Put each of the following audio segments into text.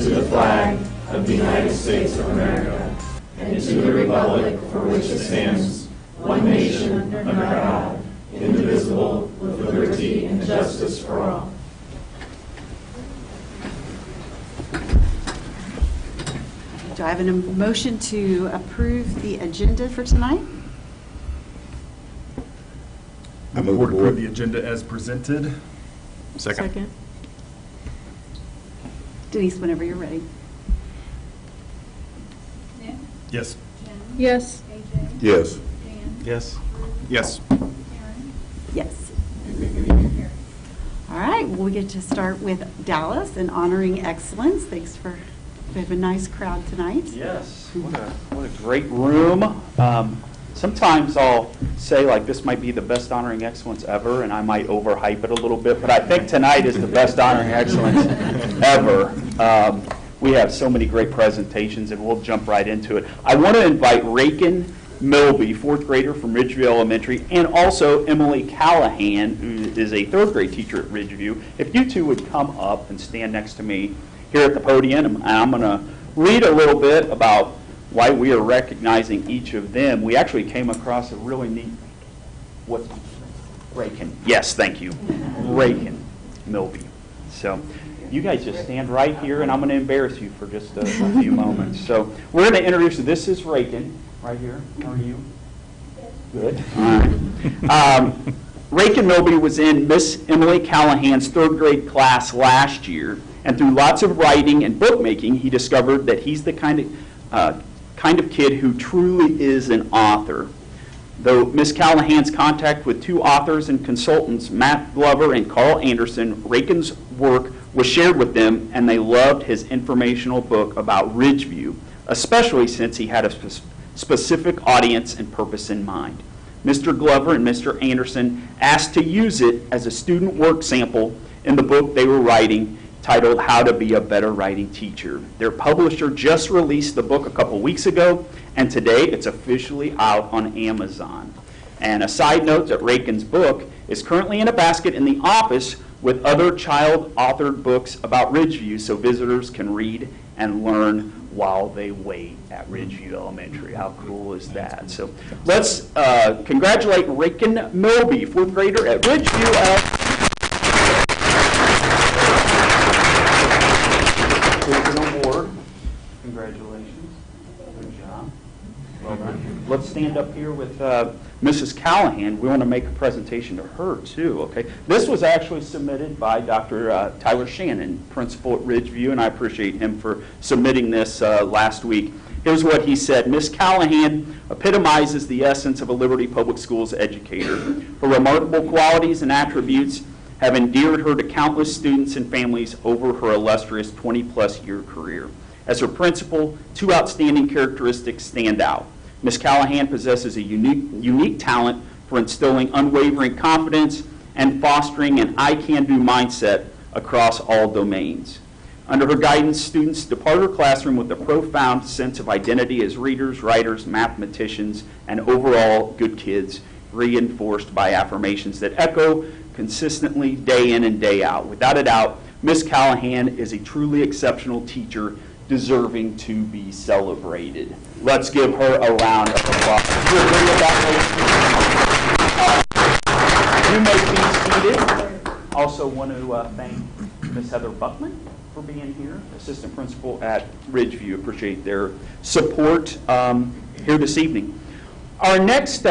to the flag of the United States of America, and to the republic for which it stands, one nation, under God, indivisible, with liberty and justice for all. Do I have a motion to approve the agenda for tonight? I move to approve the agenda as presented. Second. Denise, whenever you're ready. Nick? Yes. Jen? Yes. AJ? Yes. Dan? Yes. Yes. Aaron? Yes. Here. All right, well, we get to start with Dallas and honoring excellence. Thanks for, we have a nice crowd tonight. Yes, what a great room. Sometimes I'll say, like, this might be the best honoring excellence ever, and I might overhype it a little bit, but I think tonight is the best honoring excellence ever. We have so many great presentations, and we'll jump right into it. I want to invite Raken Milby, fourth grader from Ridgeview Elementary, and also Emily Callahan, who is a third grade teacher at Ridgeview. If you two would come up and stand next to me here at the podium, and I'm going to read a little bit about why we are recognizing each of them. We actually came across a really neat, Raken. Yes, thank you. Raken Milby. So you guys just stand right here, and I'm going to embarrass you for just a few moments. So we're going to introduce you. This is Raken, right here. How are you? Good. All right. Raken Milby was in Miss Emily Callahan's third grade class last year, and through lots of writing and bookmaking, he discovered that he's the kind of kid who truly is an author. Though Miss Callahan's contact with two authors and consultants, Matt Glover and Carl Anderson, Raken's work was shared with them, and they loved his informational book about Ridgeview, especially since he had a specific audience and purpose in mind. Mr. Glover and Mr. Anderson asked to use it as a student work sample in the book they were writing, titled How to Be a Better Writing Teacher. Their publisher just released the book a couple weeks ago, and today it's officially out on Amazon. And a side note that Raken's book is currently in a basket in the office with other child-authored books about Ridgeview, so visitors can read and learn while they wait at Ridgeview Elementary. How cool is that? So let's congratulate Raken Milby, fourth grader at Ridgeview Elementary. Here's an award. Congratulations. Good job. Well done. Let's stand up here with Mrs. Callahan. We want to make a presentation to her, too, okay? This was actually submitted by Dr. Tyler Shannon, principal at Ridgeview, and I appreciate him for submitting this last week. Here's what he said. Miss Callahan epitomizes the essence of a Liberty Public Schools educator. Her remarkable qualities and attributes have endeared her to countless students and families over her illustrious 20-plus year career. As her principal, two outstanding characteristics stand out. Ms. Callahan possesses a unique talent for instilling unwavering confidence and fostering an I-can-do mindset across all domains. Under her guidance, students depart her classroom with a profound sense of identity as readers, writers, mathematicians, and overall good kids, reinforced by affirmations that echo consistently day in and day out. Without a doubt, Ms. Callahan is a truly exceptional teacher deserving to be celebrated. Let's give her a round of applause. You may be seated. Also want to thank Ms. Heather Buckman for being here, assistant principal at Ridgeview. Appreciate their support here this evening. Our next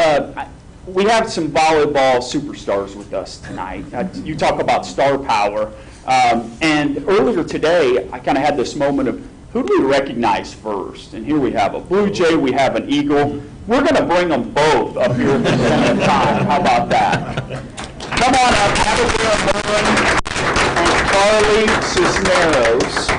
we have some volleyball superstars with us tonight. You talk about star power. And earlier today, I kind of had this moment of, who do we recognize first? And here we have a Blue Jay, we have an Eagle. We're going to bring them both up here at the same time. How about that? Come on up, Abigail Murray and Carly Cisneros.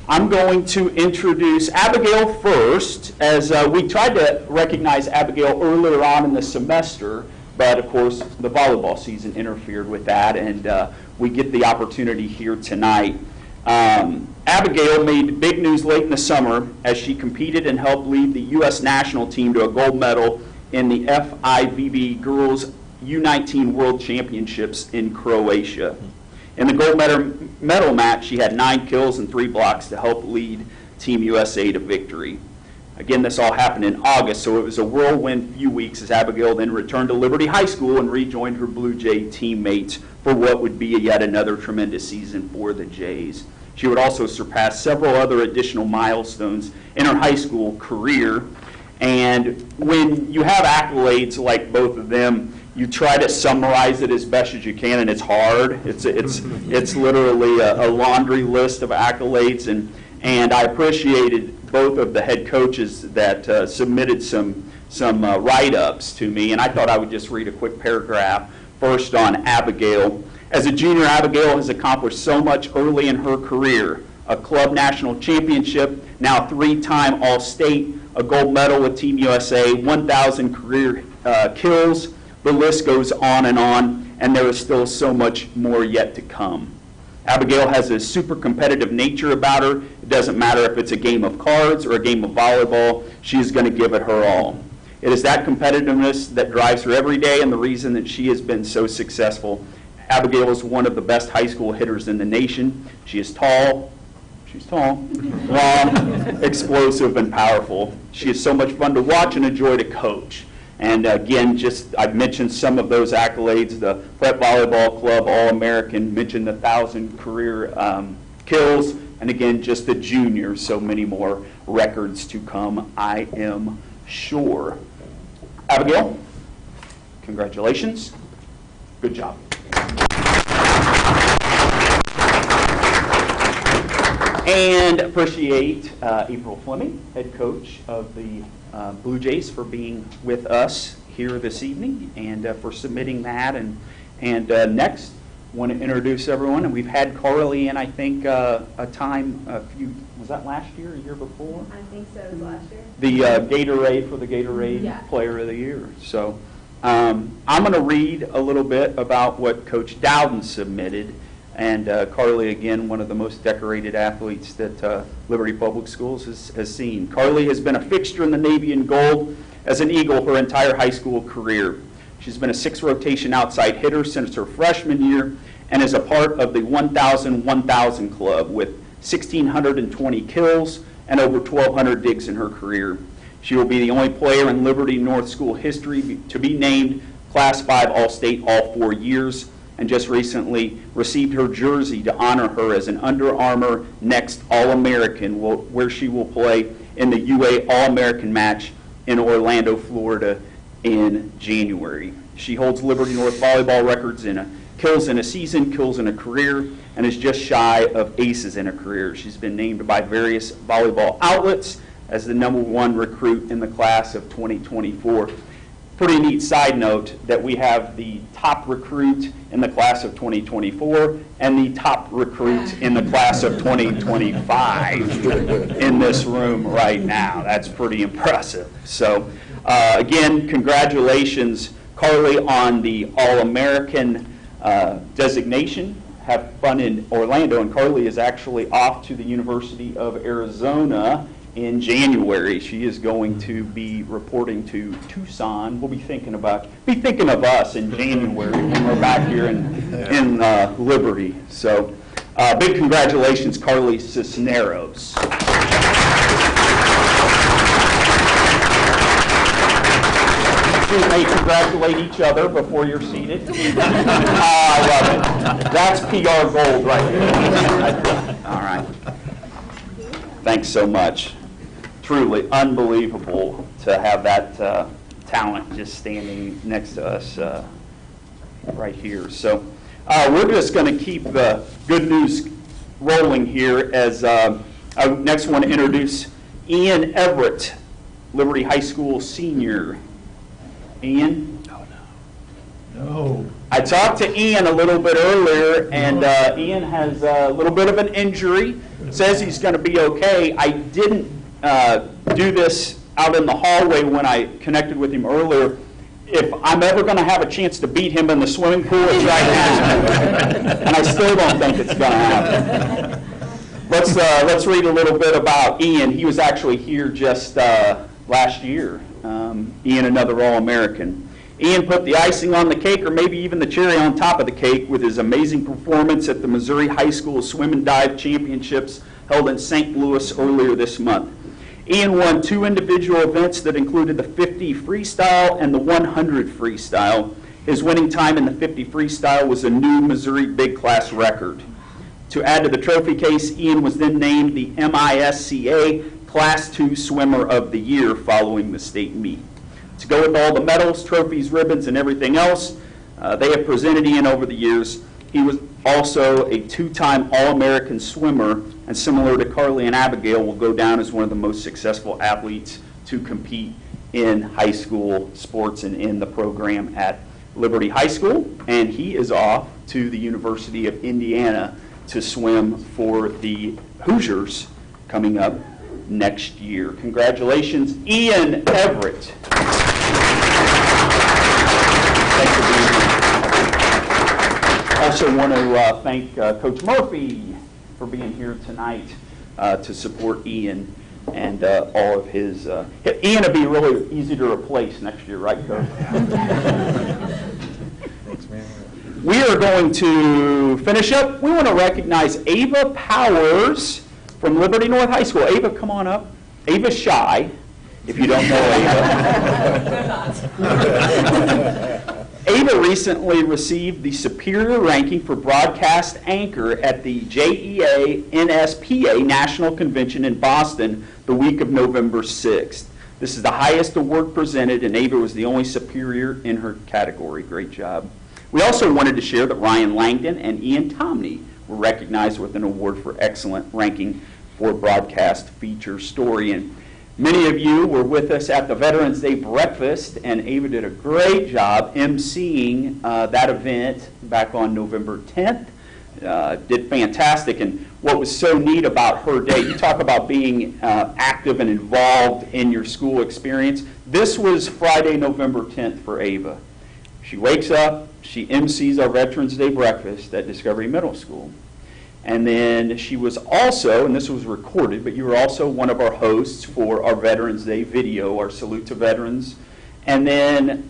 I'm going to introduce Abigail first, as we tried to recognize Abigail earlier on in the semester, but of course the volleyball season interfered with that, and we get the opportunity here tonight. Abigail made big news late in the summer as she competed and helped lead the U.S. national team to a gold medal in the FIVB Girls U19 World Championships in Croatia. In the gold medal match, she had 9 kills and 3 blocks to help lead Team USA to victory. Again, this all happened in August, so it was a whirlwind few weeks as Abigail then returned to Liberty High School and rejoined her Blue Jay teammates for what would be yet another tremendous season for the Jays. She would also surpass several other additional milestones in her high school career. And when you have accolades like both of them, you try to summarize it as best as you can, and it's hard. It's literally a laundry list of accolades, and I appreciated both of the head coaches that submitted some write-ups to me, and I thought I would just read a quick paragraph first on Abigail. As a junior, Abigail has accomplished so much early in her career: a club national championship, now 3-time All-State, a gold medal with Team USA, 1,000 career kills. The list goes on, and there is still so much more yet to come. Abigail has a super competitive nature about her. It doesn't matter if it's a game of cards or a game of volleyball, she's going to give it her all. It is that competitiveness that drives her every day and the reason that she has been so successful. Abigail is one of the best high school hitters in the nation. She is tall. She's tall, long, explosive, and powerful. She is so much fun to watch and a joy to coach. And again, I've mentioned some of those accolades: the Prep Volleyball Club All-American, mentioned the 1,000 career kills, and again, just the junior, so many more records to come, I am sure. Abigail, congratulations. Good job. And appreciate April Fleming, head coach of the Blue Jays, for being with us here this evening and for submitting that. And next, want to introduce everyone. And we've had Carly in, I think, was that last year or year before? I think so, it was last year. The Gatorade for the Gatorade Player of the Year. So I'm going to read a little bit about what Coach Dowden submitted. And Carly, again, one of the most decorated athletes that Liberty Public Schools has seen. Carly has been a fixture in the Navy and Gold as an Eagle her entire high school career. She's been a 6-rotation outside hitter since her freshman year and is a part of the 1,000-1,000 club with 1,620 kills and over 1,200 digs in her career. She will be the only player in Liberty North School history to be named Class 5 All-State all 4 years, and just recently received her jersey to honor her as an Under Armour Next All-American, where she will play in the UA All-American match in Orlando, Florida in January. She holds Liberty North volleyball records in kills in a season, kills in a career, and is just shy of aces in a career. She's been named by various volleyball outlets as the #1 recruit in the class of 2024. Pretty neat side note that we have the top recruit in the class of 2024 and the top recruit in the class of 2025 in this room right now. That's pretty impressive. So again, congratulations, Carly, on the All-American designation. Have fun in Orlando, and Carly is actually off to the University of Arizona in January. She is going to be reporting to Tucson. We'll be thinking of us in January when we're back here in Liberty. So big congratulations, Carly Cisneros. You may congratulate each other before you're seated. I love it. That's PR gold right there. All right. Thanks so much. Truly unbelievable to have that talent just standing next to us right here. So we're just going to keep the good news rolling here as I next want to introduce Ian Everett, Liberty High School senior. Ian? No. I talked to Ian a little bit earlier, and Ian has a little bit of an injury. Says he's going to be okay. I didn't do this out in the hallway when I connected with him earlier. If I'm ever going to have a chance to beat him in the swimming pool, it's right now. And I still don't think it's going to happen. Let's read a little bit about Ian. He was actually here just last year. Ian, another All-American. Ian put the icing on the cake, or maybe even the cherry on top of the cake, with his amazing performance at the Missouri High School Swim and Dive Championships held in St. Louis earlier this month. Ian won 2 individual events that included the 50 freestyle and the 100 freestyle. His winning time in the 50 freestyle was a new Missouri big class record. To add to the trophy case, Ian was then named the MISCA Class II Swimmer of the Year following the state meet. To go with all the medals, trophies, ribbons, and everything else they have presented Ian over the years, he was also a 2-time All-American swimmer, and similar to Carly and Abigail, will go down as one of the most successful athletes to compete in high school sports and in the program at Liberty High School. And he is off to the University of Indiana to swim for the Hoosiers coming up next year. Congratulations, Ian Everett. Thanks for being here. Also want to thank Coach Murphy for being here tonight to support Ian and all of his. Ian will be really easy to replace next year, right, Coach? Thanks, man. We are going to finish up. We want to recognize Ava Powers from Liberty North High School. Ava, come on up. Ava's shy, if you don't know Ava. Ava recently received the superior ranking for broadcast anchor at the JEA NSPA National Convention in Boston the week of November 6th. This is the highest award presented, and Ava was the only superior in her category. Great job. We also wanted to share that Ryan Langdon and Ian Tomney were recognized with an award for excellent ranking for broadcast feature story. And many of you were with us at the Veterans Day breakfast, and Ava did a great job emceeing that event back on November 10th. Did fantastic. And what was so neat about her day, you talk about being active and involved in your school experience. This was Friday, November 10th for Ava. She wakes up, she emcees our Veterans Day breakfast at Discovery Middle School. And then she was also, and this was recorded, but you were also one of our hosts for our Veterans Day video, our Salute to Veterans. And then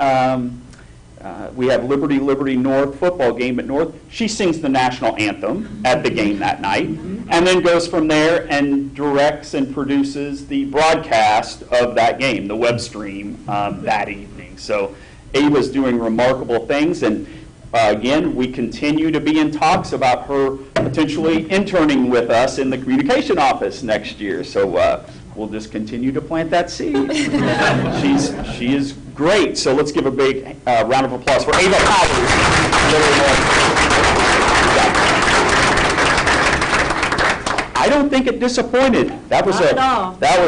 we have Liberty North football game at North. She sings the national anthem at the game that night, and then goes from there and directs and produces the broadcast of that game, the web stream that evening. So Ava's doing remarkable things, and again, we continue to be in talks about her potentially interning with us in the communication office next year. So we'll just continue to plant that seed. She is great. So let's give a big round of applause for Ava Powers. I don't think it disappointed. That was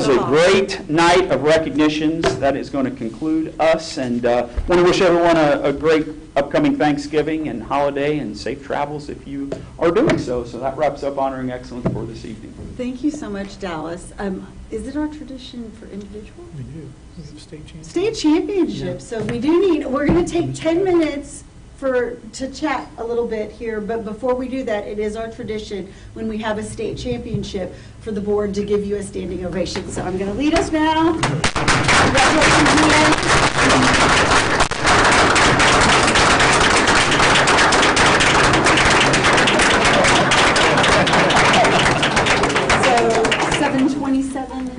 a great night of recognitions. That is going to conclude us, and want to wish everyone a great upcoming Thanksgiving and holiday and safe travels if you are doing so. So that wraps up Honoring Excellence for this evening. Thank you so much, Dallas. Is it our tradition for individuals? We do. We have state champions. State championships. So we do need, we're going to take 10 minutes to chat a little bit here, but before we do that, it is our tradition when we have a state championship for the board to give you a standing ovation. So I'm going to lead us now. Congratulations, Ian. So 7:27.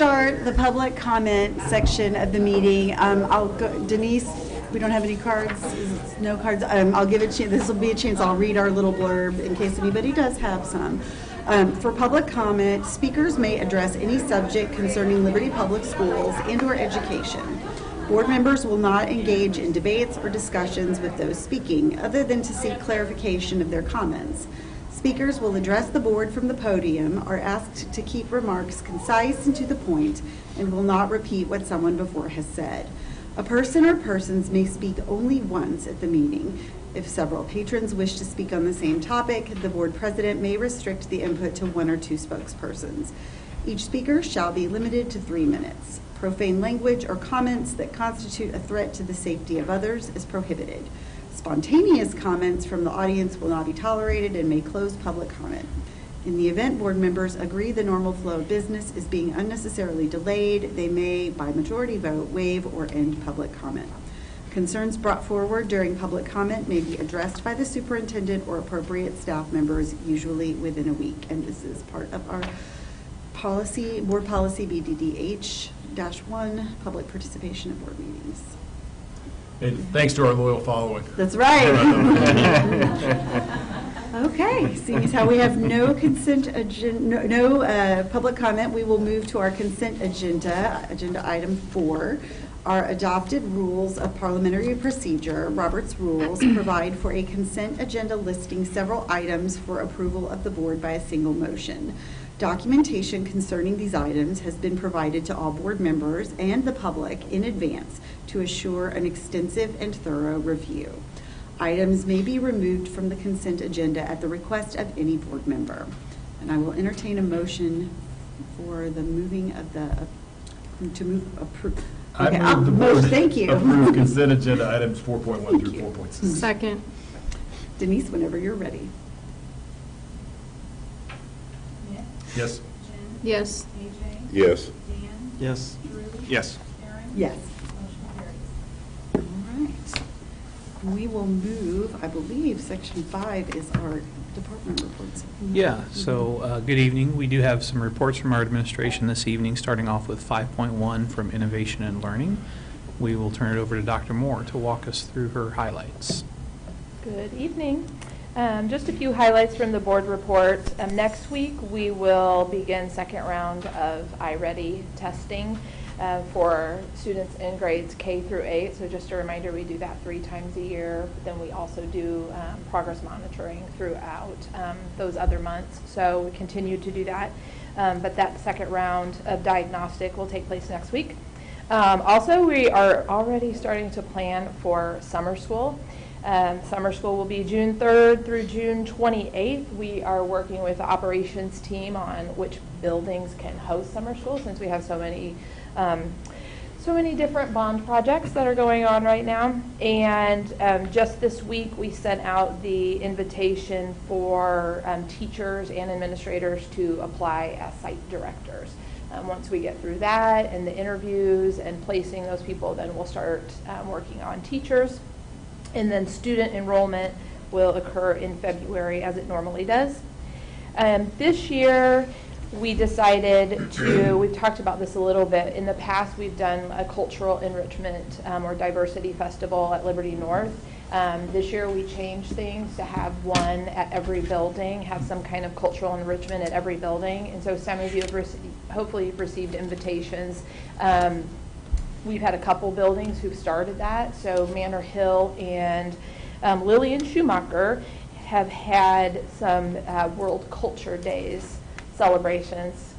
start the public comment section of the meeting. I'll go, Denise, we don't have any cards, no cards. I'll give it, this will be a chance, I'll read our little blurb in case anybody does have some. For public comment, speakers may address any subject concerning Liberty Public Schools and/or education. Board members will not engage in debates or discussions with those speaking, other than to seek clarification of their comments. Speakers will address the board from the podium, are asked to keep remarks concise and to the point, and will not repeat what someone before has said. A person or persons may speak only once at the meeting. If several patrons wish to speak on the same topic, the board president may restrict the input to 1 or 2 spokespersons. Each speaker shall be limited to 3 minutes. Profane language or comments that constitute a threat to the safety of others is prohibited. Spontaneous comments from the audience will not be tolerated and may close public comment. In the event board members agree the normal flow of business is being unnecessarily delayed, they may, by majority vote, waive or end public comment. Concerns brought forward during public comment may be addressed by the superintendent or appropriate staff members, usually within a week. And this is part of our policy, board policy BDDH-1, public participation at board meetings. And thanks to our loyal following. That's right. Okay, seeing as how we have no consent agenda, no public comment, we will move to our consent agenda, agenda item 4. Our adopted rules of parliamentary procedure, Robert's rules, provide for a consent agenda listing several items for approval of the board by a single motion. Documentation concerning these items has been provided to all board members and the public in advance to assure an extensive and thorough review. Items may be removed from the consent agenda at the request of any board member. And I will entertain a motion for the moving of the, to move, approve. Okay, I move the board thank you. approve consent agenda items 4.1 Thank through you. 4.6. Second. Denise, whenever you're ready. Nick, Yes. Jen, Yes. AJ, Yes. Dan, Yes. Drew, Yes. Karen. Yes. Motion carries. All right. We will move, I believe, section 5 is our department reports. Yeah, so good evening. We do have some reports from our administration this evening, starting off with 5.1 from Innovation and Learning. We will turn it over to Dr. Moore to walk us through her highlights. Good evening. Just a few highlights from the board report. Next week, we will begin second round of iReady testing for students in grades K through 8. So just a reminder, we do that 3 times a year. Then we also do progress monitoring throughout those other months. So we continue to do that. But that second round of diagnostic will take place next week. Also, we are already starting to plan for summer school. Summer school will be June 3rd through June 28th. We are working with the operations team on which buildings can host summer school, since we have so many different bond projects that are going on right now. And just this week, we sent out the invitation for teachers and administrators to apply as site directors. Once we get through that and the interviews and placing those people, then we'll start working on teachers. And then student enrollment will occur in February, as it normally does. This year, we decided to, we've talked about this a little bit. In the past, we've done a cultural enrichment or diversity festival at Liberty North. This year, we changed things to have one at every building, have some kind of cultural enrichment at every building. And so some of you have hopefully you've received invitations. We've had a couple buildings who've started that. So Manor Hill and Lillian Schumacher have had some World Culture Days celebrations.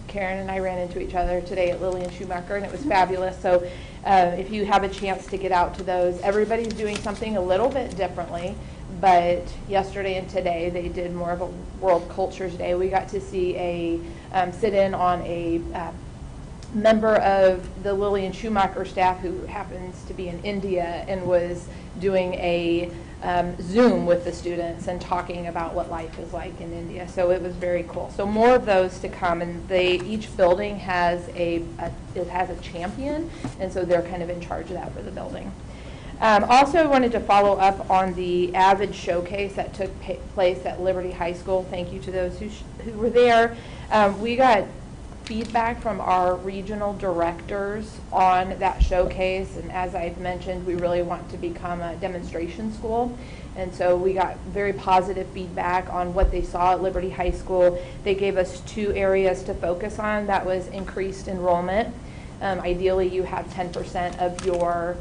Karen and I ran into each other today at Lillian Schumacher, and it was fabulous. So if you have a chance to get out to those, everybody's doing something a little bit differently. But yesterday and today, they did more of a World Cultures Day. We got to see a sit in on a member of the Lillian Schumacher staff who happens to be in India and was doing a Zoom with the students and talking about what life is like in India. So it was very cool. So more of those to come, and each building has it has a champion, and so they're kind of in charge of that for the building. Also, I wanted to follow up on the AVID showcase that took place at Liberty High School. Thank you to those who were there. We got feedback from our regional directors on that showcase, and as I've mentioned, we really want to become a demonstration school. And so we got very positive feedback on what they saw at Liberty High School. They gave us 2 areas to focus on. That was increased enrollment. Ideally, you have 10% of your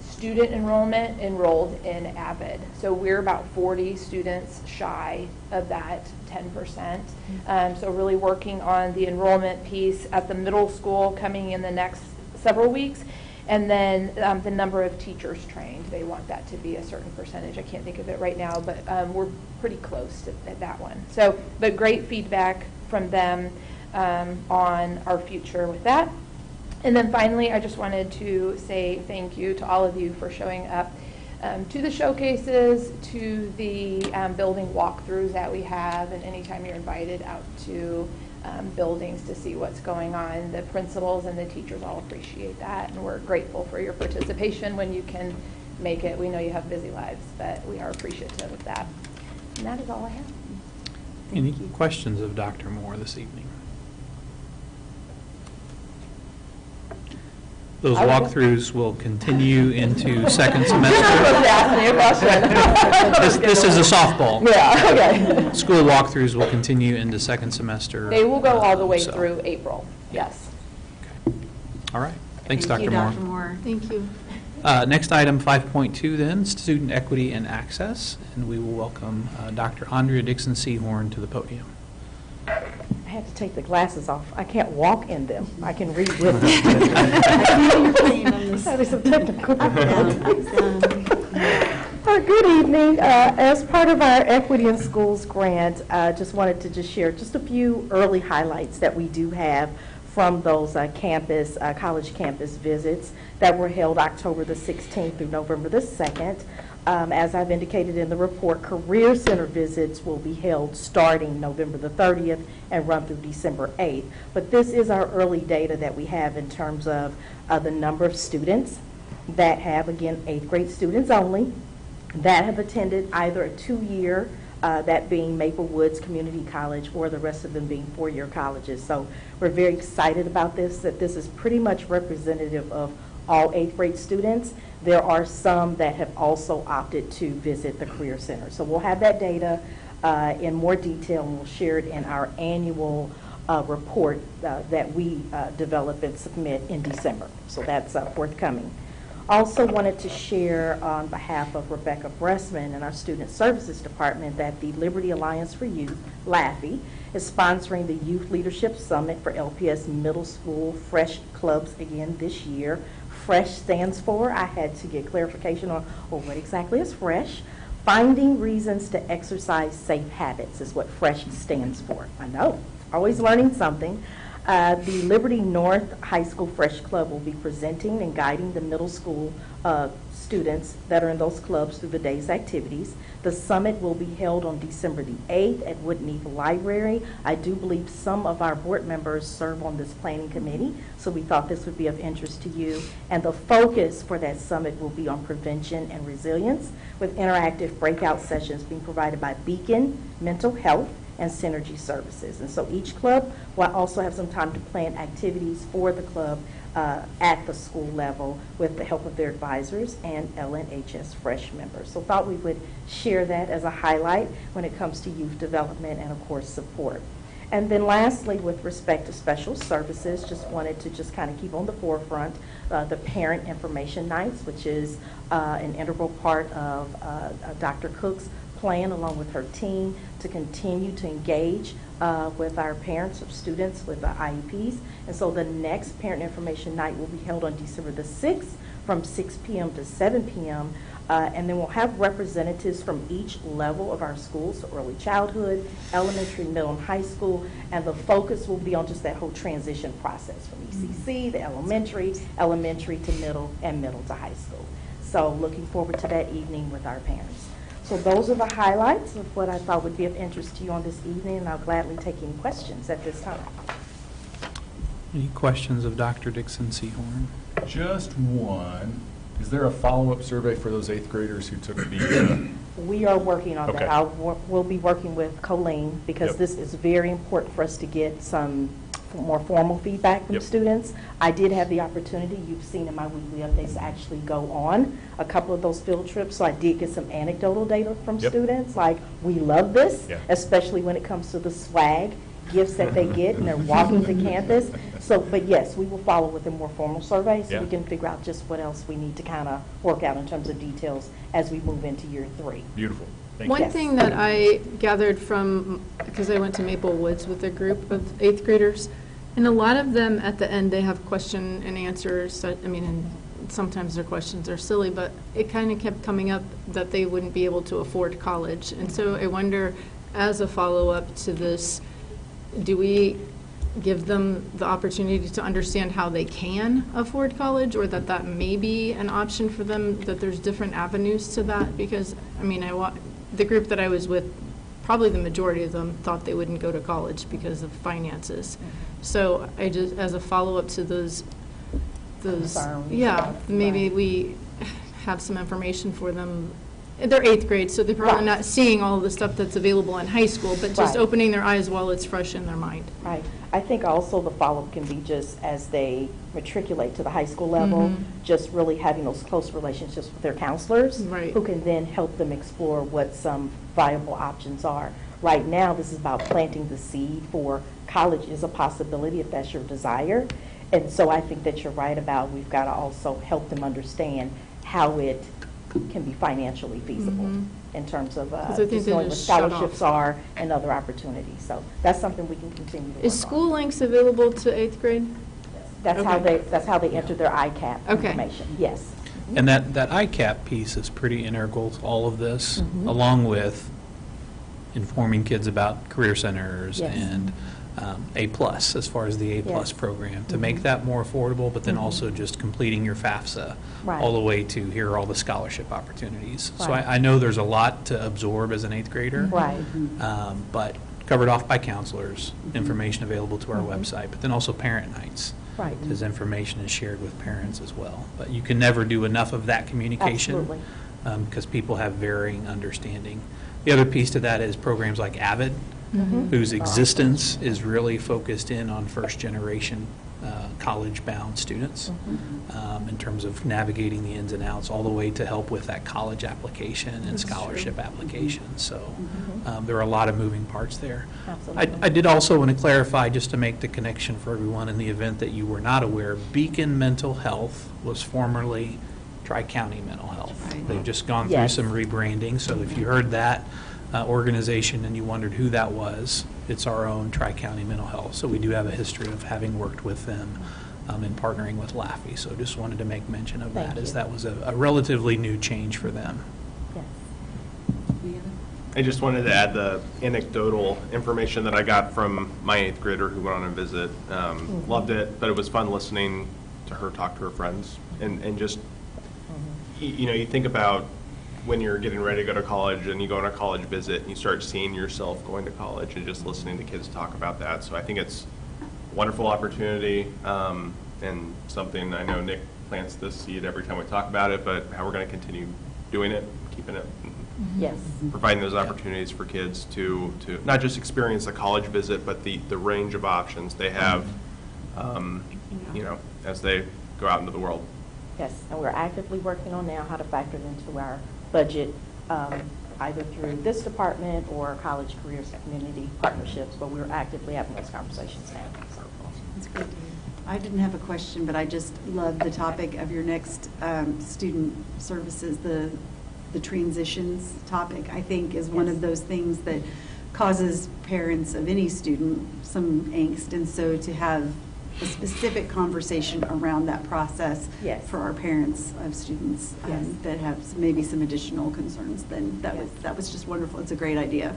student enrollment enrolled in AVID. So we're about 40 students shy of that 10%. So really working on the enrollment piece at the middle school coming in the next several weeks. And then the number of teachers trained, they want that to be a certain percentage. I can't think of it right now, but we're pretty close at that one. So, but great feedback from them on our future with that. And then finally, I just wanted to say thank you to all of you for showing up to the showcases, to the building walkthroughs that we have, and anytime you're invited out to buildings to see what's going on. The principals and the teachers all appreciate that, and we're grateful for your participation when you can make it. We know you have busy lives, but we are appreciative of that. And that is all I have. Any questions of Dr. Moore this evening? Those walkthroughs will continue into second semester. This is a softball. Yeah, okay. School walkthroughs will continue into second semester. They will go all the way so. through April, yes. All right. Thanks, Thank you, Dr. Dr. Moore. Thank you. Next item, 5.2 then, student equity and access. And we will welcome Dr. Andrea Dixon-Seahorn to the podium. I had to take the glasses off. I can't walk in them. I can read with them. That is some technical difficulties. Good evening. As part of our Equity in Schools grant, I just wanted to share just a few early highlights that we do have from those college campus visits that were held October the 16th through November the 2nd. As I've indicated in the report, Career Center visits will be held starting November the 30th and run through December 8th. But this is our early data that we have in terms of the number of students that have, again, 8th grade students only, that have attended either a 2-year, that being Maple Woods Community College, or the rest of them being 4-year colleges. So we're very excited about this, that this is pretty much representative of all 8th grade students. There are some that have also opted to visit the Career Center. So we'll have that data in more detail, and we'll share it in our annual report that we develop and submit in December. So that's forthcoming. Also wanted to share on behalf of Rebecca Bressman and our Student Services Department that the Liberty Alliance for Youth, LAFI, is sponsoring the Youth Leadership Summit for LPS Middle School Fresh Clubs again this year. FRESH stands for, I had to get clarification on, well, what exactly is FRESH? Finding Reasons to Exercise Safe Habits is what FRESH stands for. I know, always learning something. The Liberty North High School Fresh Club will be presenting and guiding the middle school students that are in those clubs through the day's activities. The summit will be held on December the 8th at Woodneath Library. I do believe some of our board members serve on this planning committee, so we thought this would be of interest to you. And the focus for that summit will be on prevention and resilience, with interactive breakout sessions being provided by Beacon Mental Health and Synergy Services. And so each club will also have some time to plan activities for the club at the school level with the help of their advisors and LNHS Fresh members. So thought we would share that as a highlight when it comes to youth development and, of course, support. And then lastly, with respect to special services, just wanted to just kind of keep on the forefront the Parent Information Nights, which is an integral part of Dr. Cook's plan, along with her team, to continue to engage with our parents of students with the IEPs. And so the next Parent Information Night will be held on December the 6th from 6 p.m. to 7 p.m. And then we'll have representatives from each level of our schools, so early childhood, elementary, middle, and high school. And the focus will be on just that whole transition process from ECC, the elementary to middle, and middle to high school. So looking forward to that evening with our parents. So those are the highlights of what I thought would be of interest to you on this evening, and I'll gladly take any questions at this time. Any questions of Dr. Dixon-Seahorn? Just one. Is there a follow-up survey for those 8th graders who took the... We are working on Okay. that. We'll be working with Colleen, because Yep. this is very important for us to get some more formal feedback from Yep. students. I did have the opportunity, you've seen in my weekly updates, to actually go on a couple of those field trips, so I did get some anecdotal data from Yep. students, like, we love this, Yeah. especially when it comes to the swag gifts that they get, and they're walking to campus. So, but yes, we will follow with a more formal survey, so Yeah. we can figure out just what else we need to kind of work out in terms of details as we move into year 3. Beautiful. Thank One you. Yes. thing that I gathered from, because I went to Maple Woods with a group of 8th graders, and a lot of them at the end, they have question and answers. I mean, and sometimes their questions are silly, but it kind of kept coming up that they wouldn't be able to afford college. And so I wonder, as a follow-up to this, do we give them the opportunity to understand how they can afford college, or that may be an option for them, that there's different avenues to that? Because, I mean, the group that I was with, probably the majority of them thought they wouldn't go to college because of finances. So I just, as a follow-up to those, Concerns. yeah, maybe Right. we have some information for them. They're 8th grade, so they're probably Right. not seeing all the stuff that's available in high school, but just Right. opening their eyes while it's fresh in their mind. Right. I think also the follow-up can be just as they matriculate to the high school level, Mhm. just really having those close relationships with their counselors, Right. who can then help them explore what some viable options are. Right now, this is about planting the seed for college is a possibility if that's your desire. And so I think that you're right about, we've got to also help them understand how it can be financially feasible Mhm. in terms of 'Cause I think just they knowing what just shut off. scholarships are and other opportunities. So that's something we can continue to work on. Is School Links available to 8th grade? That's how Okay. that's how they enter their ICAP Okay. information, yes. And that ICAP piece is pretty integral to all of this, Mhm. along with informing kids about career centers Yes. and A+, as far as the A+ Yes. program, to make that more affordable, but then Mhm. also just completing your FAFSA, Right. all the way to here are all the scholarship opportunities. So Right. I know there's a lot to absorb as an 8th grader. Right. But covered off by counselors, Mm-hmm. information available to our website, but then also parent nights. Right. As information is shared with parents as well. But you can never do enough of that communication. Absolutely. Because people have varying understanding. The other piece to that is programs like AVID, Mhm. whose existence is really focused in on first-generation college-bound students in terms of navigating the ins and outs, all the way to help with that college application and That's true. scholarship application. So there are a lot of moving parts there. Absolutely. I did also want to clarify, just to make the connection for everyone in the event that you were not aware, Beacon Mental Health was formerly Tri-County Mental Health. Right. They've just gone through Yes. some rebranding, so if you heard that organization and you wondered who that was, it's our own Tri-County Mental Health. So we do have a history of having worked with them and partnering with LAFI. So just wanted to make mention of Thank that, as you. that was a relatively new change for them. Yes. I just wanted to add the anecdotal information that I got from my 8th grader who went on a visit. Loved it, but it was fun listening to her talk to her friends. And just, you know, you think about when you're getting ready to go to college and you go on a college visit and you start seeing yourself going to college and just listening to kids talk about that. So I think it's a wonderful opportunity and something I know Nick plants this seed every time we talk about it, but how we're going to continue doing it, keeping it, Yes. providing those opportunities for kids to not just experience a college visit, but the range of options they have, you know, as they go out into the world. Yes, and we're actively working on now how to factor it into our budget, either through this department or college careers community partnerships, but we're actively having those conversations now. So. That's great to hear. I didn't have a question, but I just love the topic of your next student services, the transitions topic, I think is one Yes. of those things that causes parents of any student some angst. And so to have a specific conversation around that process Yes. for our parents of students Yes. that have maybe some additional concerns, then Yes. that was just wonderful. It's a great idea.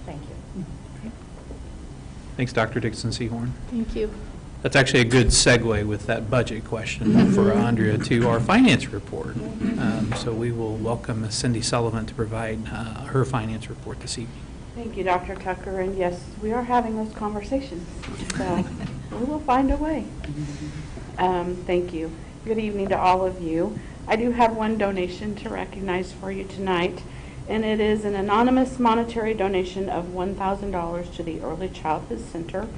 Thank you. Thanks, Dr. Dixon Seahorn. Thank you. That's actually a good segue with that budget question for Andrea to our finance report. So we will welcome Cindy Sullivan to provide her finance report this evening. Thank you, Dr. Tucker, and yes, we are having those conversations, so we will find a way. Thank you. Good evening to all of you. I do have one donation to recognize for you tonight, and it is an anonymous monetary donation of $1,000 to the Early Childhood Center.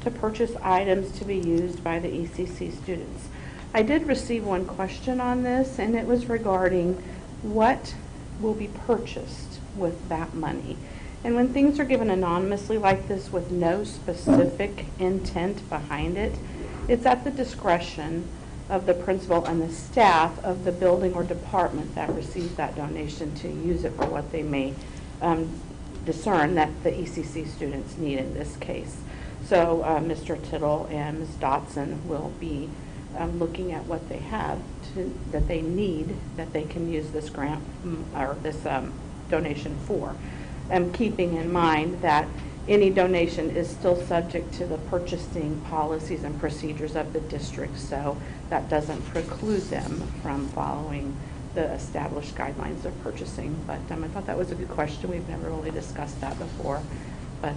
to purchase items to be used by the ECC students. I did receive one question on this, and it was regarding what will be purchased with that money. And when things are given anonymously like this with no specific intent behind it, it's at the discretion of the principal and the staff of the building or department that receives that donation to use it for what they may discern that the ECC students need in this case. So Mr. Tittle and Ms. Dotson will be looking at what they have that they need, that they can use this grant or this donation for. Keeping in mind that any donation is still subject to the purchasing policies and procedures of the district, so that doesn't preclude them from following the established guidelines of purchasing. But I thought that was a good question. We've never really discussed that before, but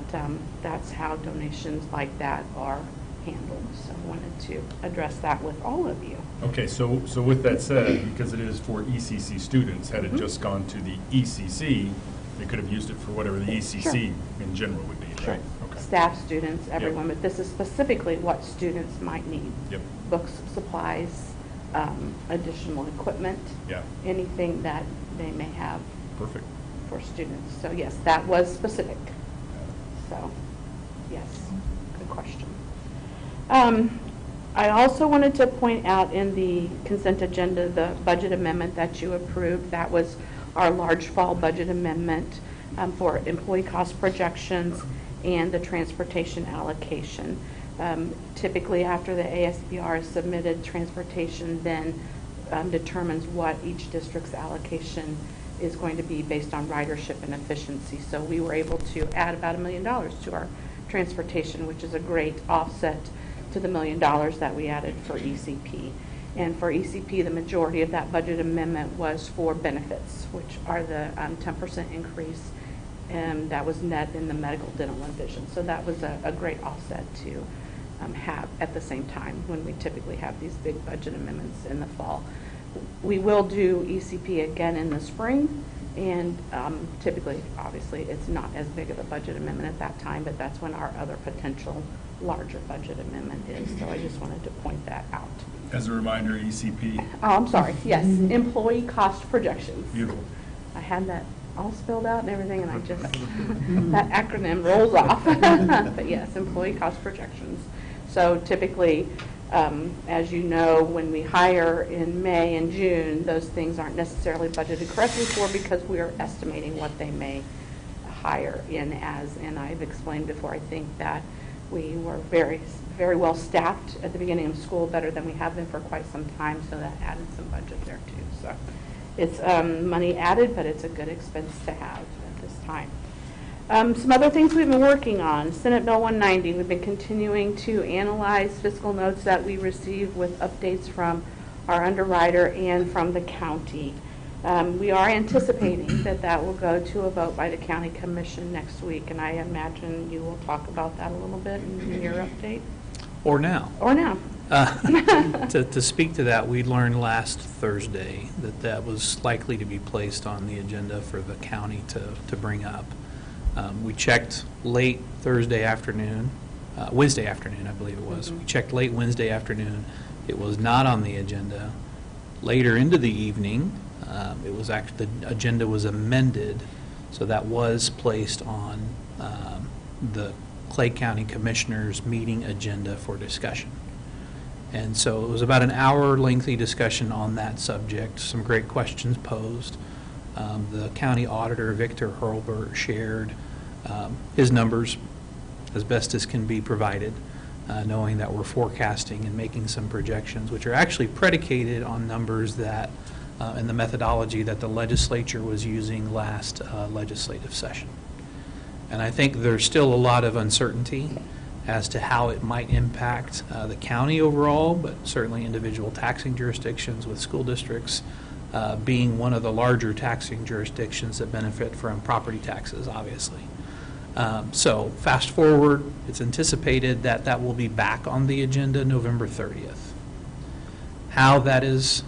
that's how donations like that are handled. So I wanted to address that with all of you. Okay, so with that said, because it is for ECC students, had it just gone to the ECC, they could have used it for whatever the ECC in general would need, right? Okay. Staff, students, everyone, Yep. but this is specifically what students might need. Yep. Books, supplies, additional equipment, Yeah. anything that they may have Perfect. for students. So yes, that was specific. So, yes, good question. I also wanted to point out in the consent agenda, the budget amendment that you approved. That was our large fall budget amendment for employee cost projections and the transportation allocation. Typically, after the ASBR is submitted, transportation then determines what each district's allocation is going to be based on ridership and efficiency. So we were able to add about $1 million to our transportation, which is a great offset to the $1 million that we added for ECP. And for ECP, the majority of that budget amendment was for benefits, which are the 10% increase, and that was net in the medical, dental, and vision. So that was a great offset to have at the same time when we typically have these big budget amendments in the fall. We will do ECP again in the spring, and typically, obviously, it's not as big of a budget amendment at that time, but that's when our other potential larger budget amendment is. So I just wanted to point that out. As a reminder, ECP. Oh, I'm sorry. Yes, employee cost projections. Beautiful. I had that all spelled out and everything, and I just, that acronym rolls off. But yes, employee cost projections. So typically, as you know, when we hire in May and June, those things aren't necessarily budgeted correctly for because we are estimating what they may hire in as, and I've explained before, I think that we were very well staffed at the beginning of school, better than we have been for quite some time, so that added some budget there too. So it's money added, but it's a good expense to have at this time. Some other things we've been working on. Senate Bill 190, we've been continuing to analyze fiscal notes that we receive with updates from our underwriter and from the county. We are anticipating that will go to a vote by the county commission next week, and I imagine you will talk about that a little bit in your update. Or now. Or now. To speak to that, we learned last Thursday that was likely to be placed on the agenda for the county to bring up. We checked late Thursday afternoon, Wednesday afternoon, I believe it was. We checked late Wednesday afternoon. It was not on the agenda. Later into the evening, it was actually, the agenda was amended, so that was placed on the Clay County Commissioners meeting agenda for discussion. And so it was about an hour lengthy discussion on that subject, some great questions posed. The county auditor, Victor Hurlbert, shared his numbers as best as can be provided, knowing that we're forecasting and making some projections, which are actually predicated on numbers that, and the methodology that the legislature was using last legislative session. And I think there's still a lot of uncertainty as to how it might impact the county overall, but certainly individual taxing jurisdictions, with school districts being one of the larger taxing jurisdictions that benefit from property taxes, obviously. So fast forward, it's anticipated that will be back on the agenda November 30th. How that is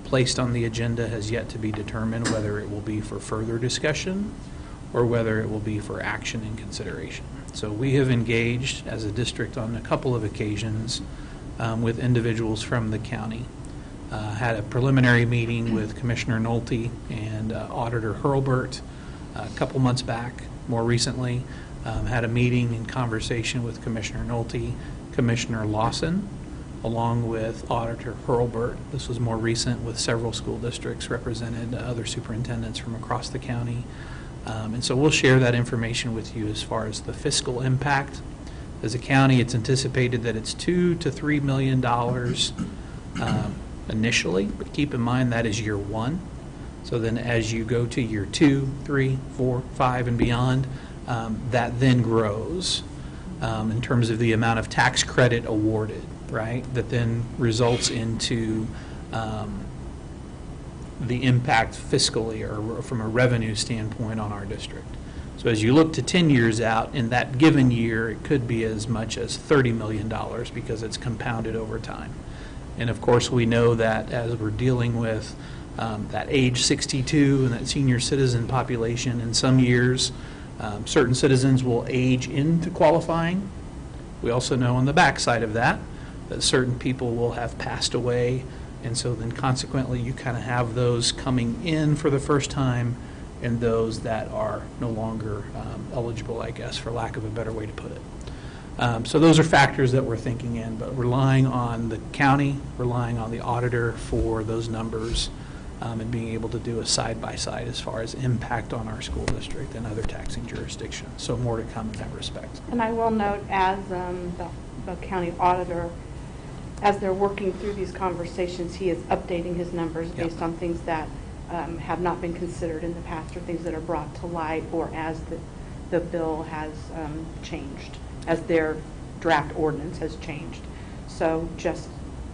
placed on the agenda has yet to be determined, whether it will be for further discussion or whether it will be for action and consideration. So we have engaged as a district on a couple of occasions with individuals from the county. Had a preliminary meeting with Commissioner Nolte and Auditor Hurlburt a couple months back. More recently, had a meeting and conversation with Commissioner Nolte, Commissioner Lawson, along with Auditor Hurlburt. This was more recent with several school districts represented, other superintendents from across the county. And so we'll share that information with you as far as the fiscal impact. As a county, it's anticipated that it's $2 to $3 million initially, but keep in mind that is year one. So then as you go to year 2, 3, 4, 5, and beyond, that then grows in terms of the amount of tax credit awarded, right? That then results into the impact fiscally or from a revenue standpoint on our district. So as you look to 10 years out, in that given year, it could be as much as $30 million because it's compounded over time. And of course, we know that as we're dealing with that age 62 and that senior citizen population, in some years, certain citizens will age into qualifying. We also know on the backside of that certain people will have passed away, and so then consequently you kind of have those coming in for the first time and those that are no longer eligible, I guess, for lack of a better way to put it. So those are factors that we're thinking in, but relying on the county, relying on the auditor for those numbers, and being able to do a side-by-side as far as impact on our school district and other taxing jurisdictions. So more to come in that respect. And I will note, as the county auditor, as they're working through these conversations, he is updating his numbers based on things that have not been considered in the past or things that are brought to light or as the bill has changed, as their draft ordinance has changed. So just,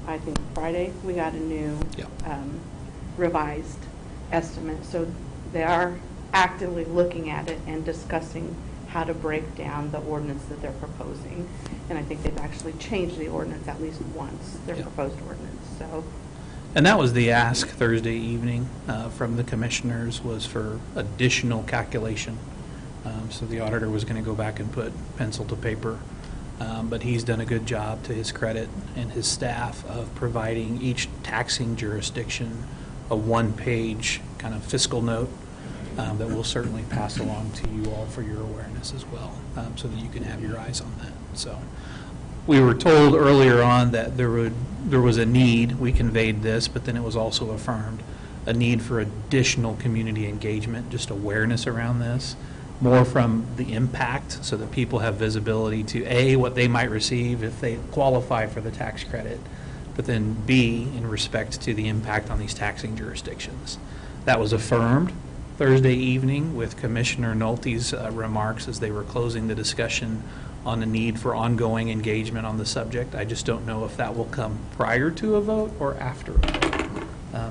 I think Friday, we got a new revised estimate. So they are actively looking at it and discussing how to break down the ordinance that they're proposing. And I think they've actually changed the ordinance at least once, their proposed ordinance. So. And that was the ask Thursday evening from the commissioners, was for additional calculation. So the auditor was going to go back and put pencil to paper. But he's done a good job, to his credit, and his staff, of providing each taxing jurisdiction a one-page kind of fiscal note that we'll certainly pass along to you all for your awareness as well, so that you can have your eyes on that. So we were told earlier on that there was a need. We conveyed this, but then it was also affirmed, a need for additional community engagement, just awareness around this, more from the impact, so that people have visibility to A, what they might receive if they qualify for the tax credit, but then B, in respect to the impact on these taxing jurisdictions. That was affirmed Thursday evening with Commissioner Nolte's remarks as they were closing the discussion on the need for ongoing engagement on the subject. I just don't know if that will come prior to a vote or after a vote.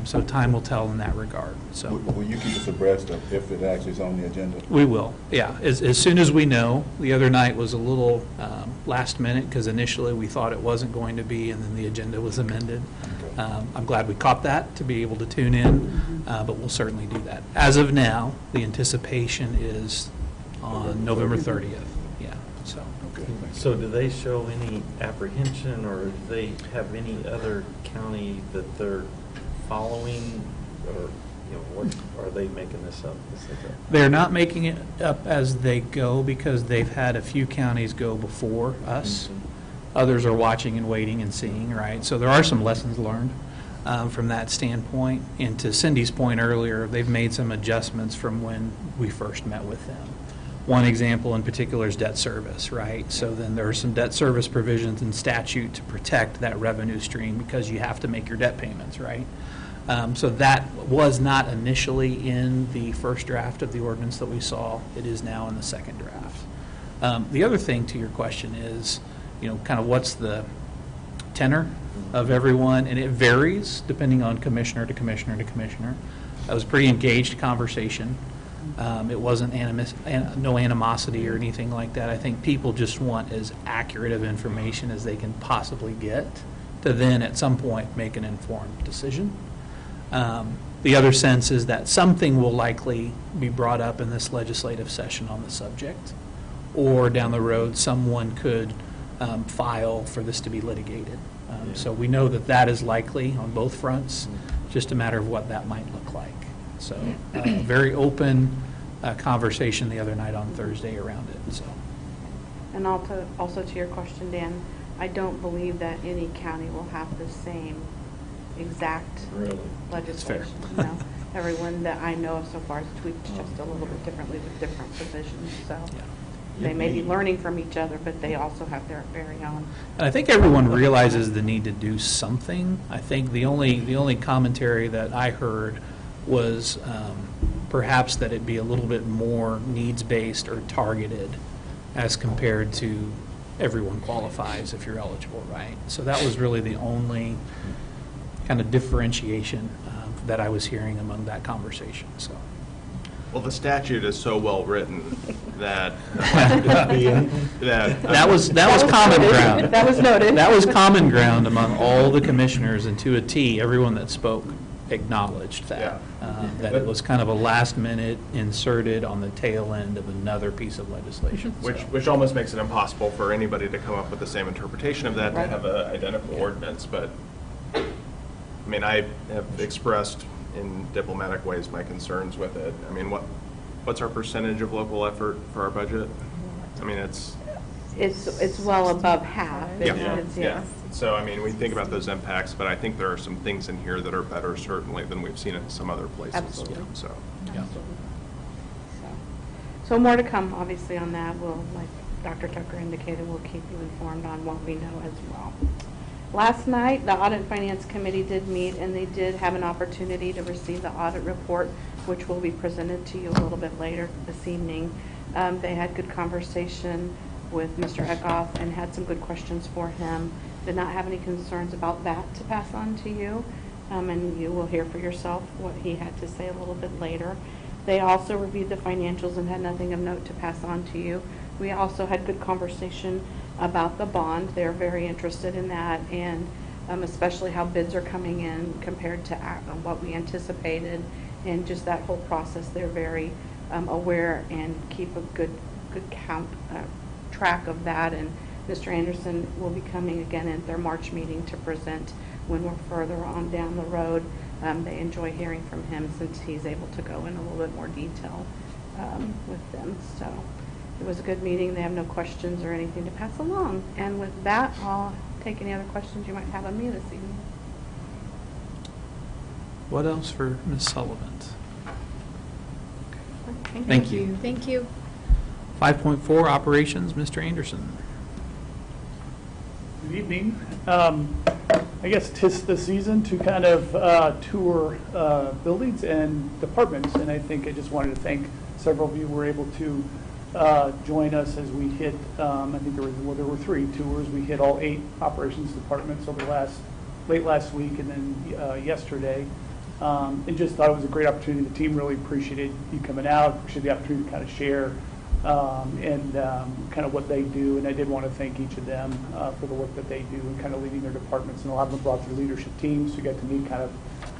So time will tell in that regard. So will you keep us abreast of if it actually is on the agenda? We will, yeah. As soon as we know. The other night was a little last minute, because initially we thought it wasn't going to be, and then the agenda was amended. I'm glad we caught that to be able to tune in, but we'll certainly do that. As of now, the anticipation is on November 30th. Yeah. So. Okay. So do they show any apprehension, or do they have any other county that they're following, or what are they making this up? They're not making it up as they go, because they've had a few counties go before us. Mm-hmm. Others are watching and waiting and seeing, right? So there are some lessons learned from that standpoint. And to Cindy's point earlier, they've made some adjustments from when we first met with them. One example in particular is debt service, right? So then there are some debt service provisions in statute to protect that revenue stream, because you have to make your debt payments, right? So that was not initially in the first draft of the ordinance that we saw. It is now in the second draft. The other thing to your question is, kind of what's the tenor of everyone, and it varies depending on commissioner to commissioner to commissioner. That was a pretty engaged conversation. It wasn't no animosity or anything like that. I think people just want as accurate of information as they can possibly get to then at some point make an informed decision. The other sense is that something will likely be brought up in this legislative session on the subject. or down the road, someone could file for this to be litigated. So we know that that is likely on both fronts, just a matter of what that might look like. So very open conversation the other night on Thursday around it. So. And also to your question, Dan, I don't believe that any county will have the same exact legislation. No. Everyone that I know of so far has tweaked just a little bit differently with different provisions. So they may be learning from each other, but they also have their very own. And I think everyone realizes the need to do something. I think the only commentary that I heard was perhaps that it be a little bit more needs-based or targeted as compared to everyone qualifies if you're eligible, right? So that was really the only kind of differentiation that I was hearing among that conversation. So. Well, the statute is so well written that that was common ground. That was noted. That was common ground among all the commissioners, and to a T, everyone that spoke acknowledged that. That it was kind of a last minute inserted on the tail end of another piece of legislation. Which almost makes it impossible for anybody to come up with the same interpretation of that to have an identical ordinance. But I mean, I have expressed in diplomatic ways my concerns with it. I mean, what's our percentage of local effort for our budget? I mean, it's well above half. Yeah. So, I mean, we think about those impacts, but I think there are some things in here that are better, certainly, than we've seen in some other places. Absolutely. So, yeah. So more to come, obviously, on that. We'll, like Dr. Tucker indicated, we'll keep you informed on what we know as well. Last night, the Audit and Finance Committee did meet, and they did have an opportunity to receive the audit report, which will be presented to you a little bit later this evening. They had good conversation with Mr. Eckhoff and had some good questions for him. Did not have any concerns about that to pass on to you, and you will hear for yourself what he had to say a little bit later. They also reviewed the financials and had nothing of note to pass on to you. We also had good conversation about the bond. They're very interested in that, and especially how bids are coming in compared to what we anticipated, and just that whole process. They're very aware and keep a good track of that. And Mr. Anderson will be coming again at their March meeting to present when we're further on down the road. They enjoy hearing from him since he's able to go in a little bit more detail with them. So it was a good meeting. They have no questions or anything to pass along. And with that, I'll take any other questions you might have of me this evening. What else for Ms. Sullivan? Thank you. Thank you. 5.4 operations, Mr. Anderson. Good evening. I guess 'tis the season to kind of tour buildings and departments, and I think I just wanted to thank several of you who were able to join us as we hit, I think there were 3 tours. We hit all 8 operations departments over late last week and then yesterday. And just thought it was a great opportunity. The team really appreciated you coming out, appreciated the opportunity to kind of share and kind of what they do. And I did want to thank each of them for the work that they do and kind of leading their departments. And a lot of them brought their leadership teams, so you got to meet kind of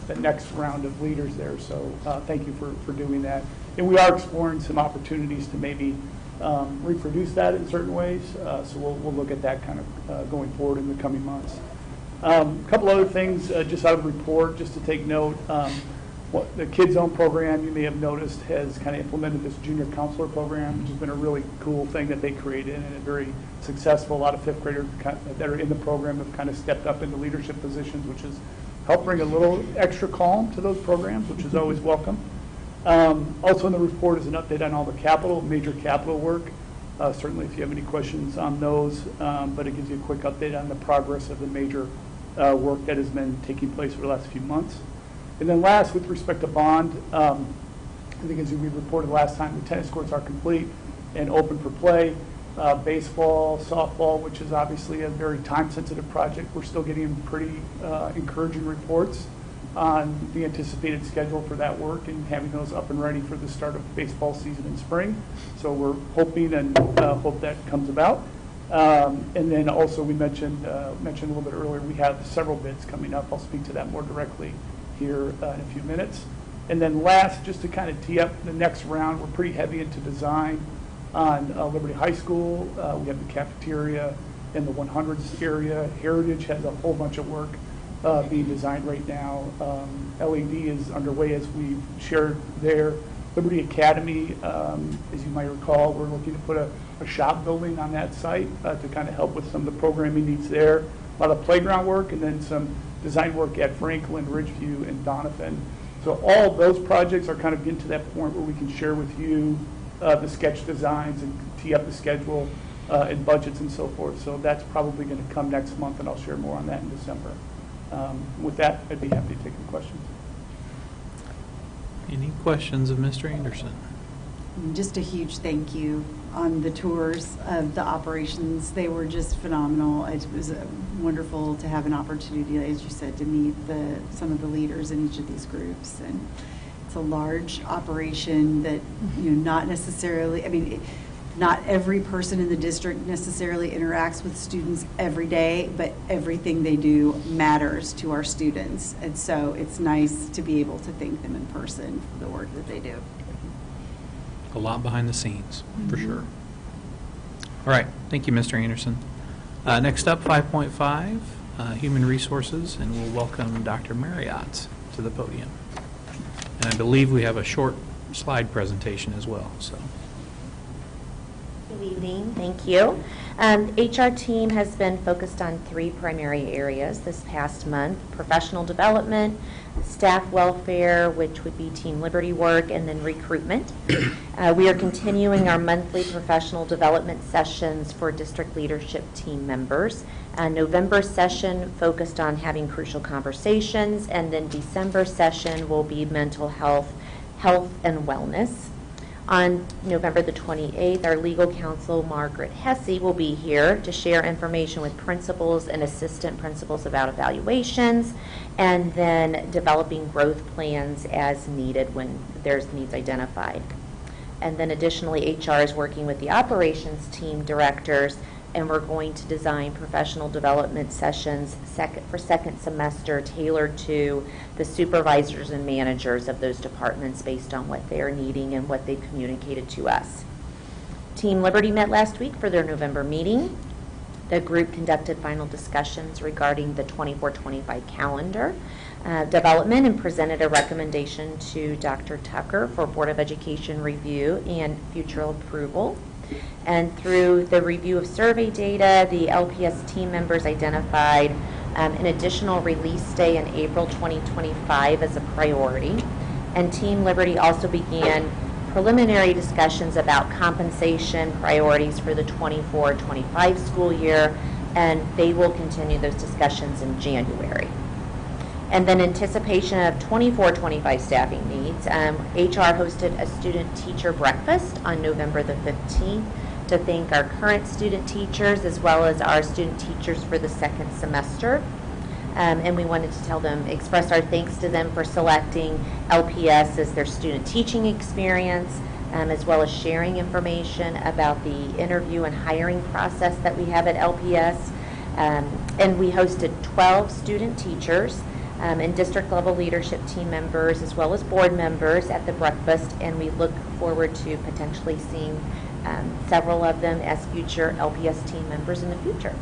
the next round of leaders there. So thank you for doing that. And we are exploring some opportunities to maybe reproduce that in certain ways. So we'll look at that kind of going forward in the coming months. A couple other things just out of the report, just to take note. What the Kids Zone program, you may have noticed, has kind of implemented this junior counselor program, which has been a really cool thing that they created and very successful. A lot of 5th graders that are in the program have kind of stepped up into leadership positions, which has helped bring a little extra calm to those programs, which is always welcome. Also in the report is an update on all the major capital work. Certainly if you have any questions on those, but it gives you a quick update on the progress of the major work that has been taking place over the last few months. And then last, with respect to bond, I think as we reported last time, the tennis courts are complete and open for play. Baseball, softball, which is obviously a very time-sensitive project, we're still getting pretty encouraging reports on the anticipated schedule for that work and having those up and ready for the start of baseball season in spring. So we're hoping and hope that comes about. And then also we mentioned a little bit earlier, we have several bids coming up. I'll speak to that more directly here in a few minutes. And then last, just to kind of tee up the next round, we're pretty heavy into design on Liberty High School. We have the cafeteria in the 100s area. Heritage has a whole bunch of work being designed right now. LED is underway, as we've shared there. Liberty Academy, as you might recall, we're looking to put a shop building on that site to kind of help with some of the programming needs there. A lot of playground work, and then some design work at Franklin, Ridgeview, and Donovan. So all those projects are kind of getting to that point where we can share with you the sketch designs and tee up the schedule and budgets and so forth. So that's probably going to come next month, and I'll share more on that in December. With that, I'd be happy to take any questions. Any questions of Mr. Anderson? Just a huge thank you on the tours of the operations. They were just phenomenal. It was wonderful to have an opportunity, as you said, to meet some of the leaders in each of these groups. And it's a large operation that, not necessarily, not every person in the district necessarily interacts with students every day, but everything they do matters to our students. And so it's nice to be able to thank them in person for the work that they do. A lot behind the scenes, for sure. All right, thank you, Mr. Anderson. Next up, 5.5, Human Resources, and we'll welcome Dr. Marriott to the podium. And I believe we have a short slide presentation as well. So. Good evening, thank you. HR team has been focused on 3 primary areas this past month: professional development, staff welfare, which would be Team Liberty work, and then recruitment. We are continuing our monthly professional development sessions for district leadership team members. November session focused on having crucial conversations, and then December session will be mental health, and wellness. On November the 28th, our legal counsel, Margaret Hesse, will be here to share information with principals and assistant principals about evaluations, and then developing growth plans as needed when there's needs identified. And then additionally, HR is working with the operations team directors, and we're going to design professional development sessions for second semester tailored to the supervisors and managers of those departments based on what they're needing and what they've communicated to us. Team Liberty met last week for their November meeting. The group conducted final discussions regarding the 24-25 calendar development and presented a recommendation to Dr. Tucker for Board of Education review and future approval. And through the review of survey data, the LPS team members identified an additional release day in April 2025 as a priority. And Team Liberty also began preliminary discussions about compensation priorities for the 24-25 school year, and they will continue those discussions in January. And then anticipation of 24-25 staffing needs, HR hosted a student-teacher breakfast on November the 15th to thank our current student teachers as well as our student teachers for the second semester. And we wanted to express our thanks to them for selecting LPS as their student teaching experience, as well as sharing information about the interview and hiring process that we have at LPS. And we hosted 12 student teachers and district level leadership team members as well as board members at the breakfast, and we look forward to potentially seeing several of them as future LPS team members in the future.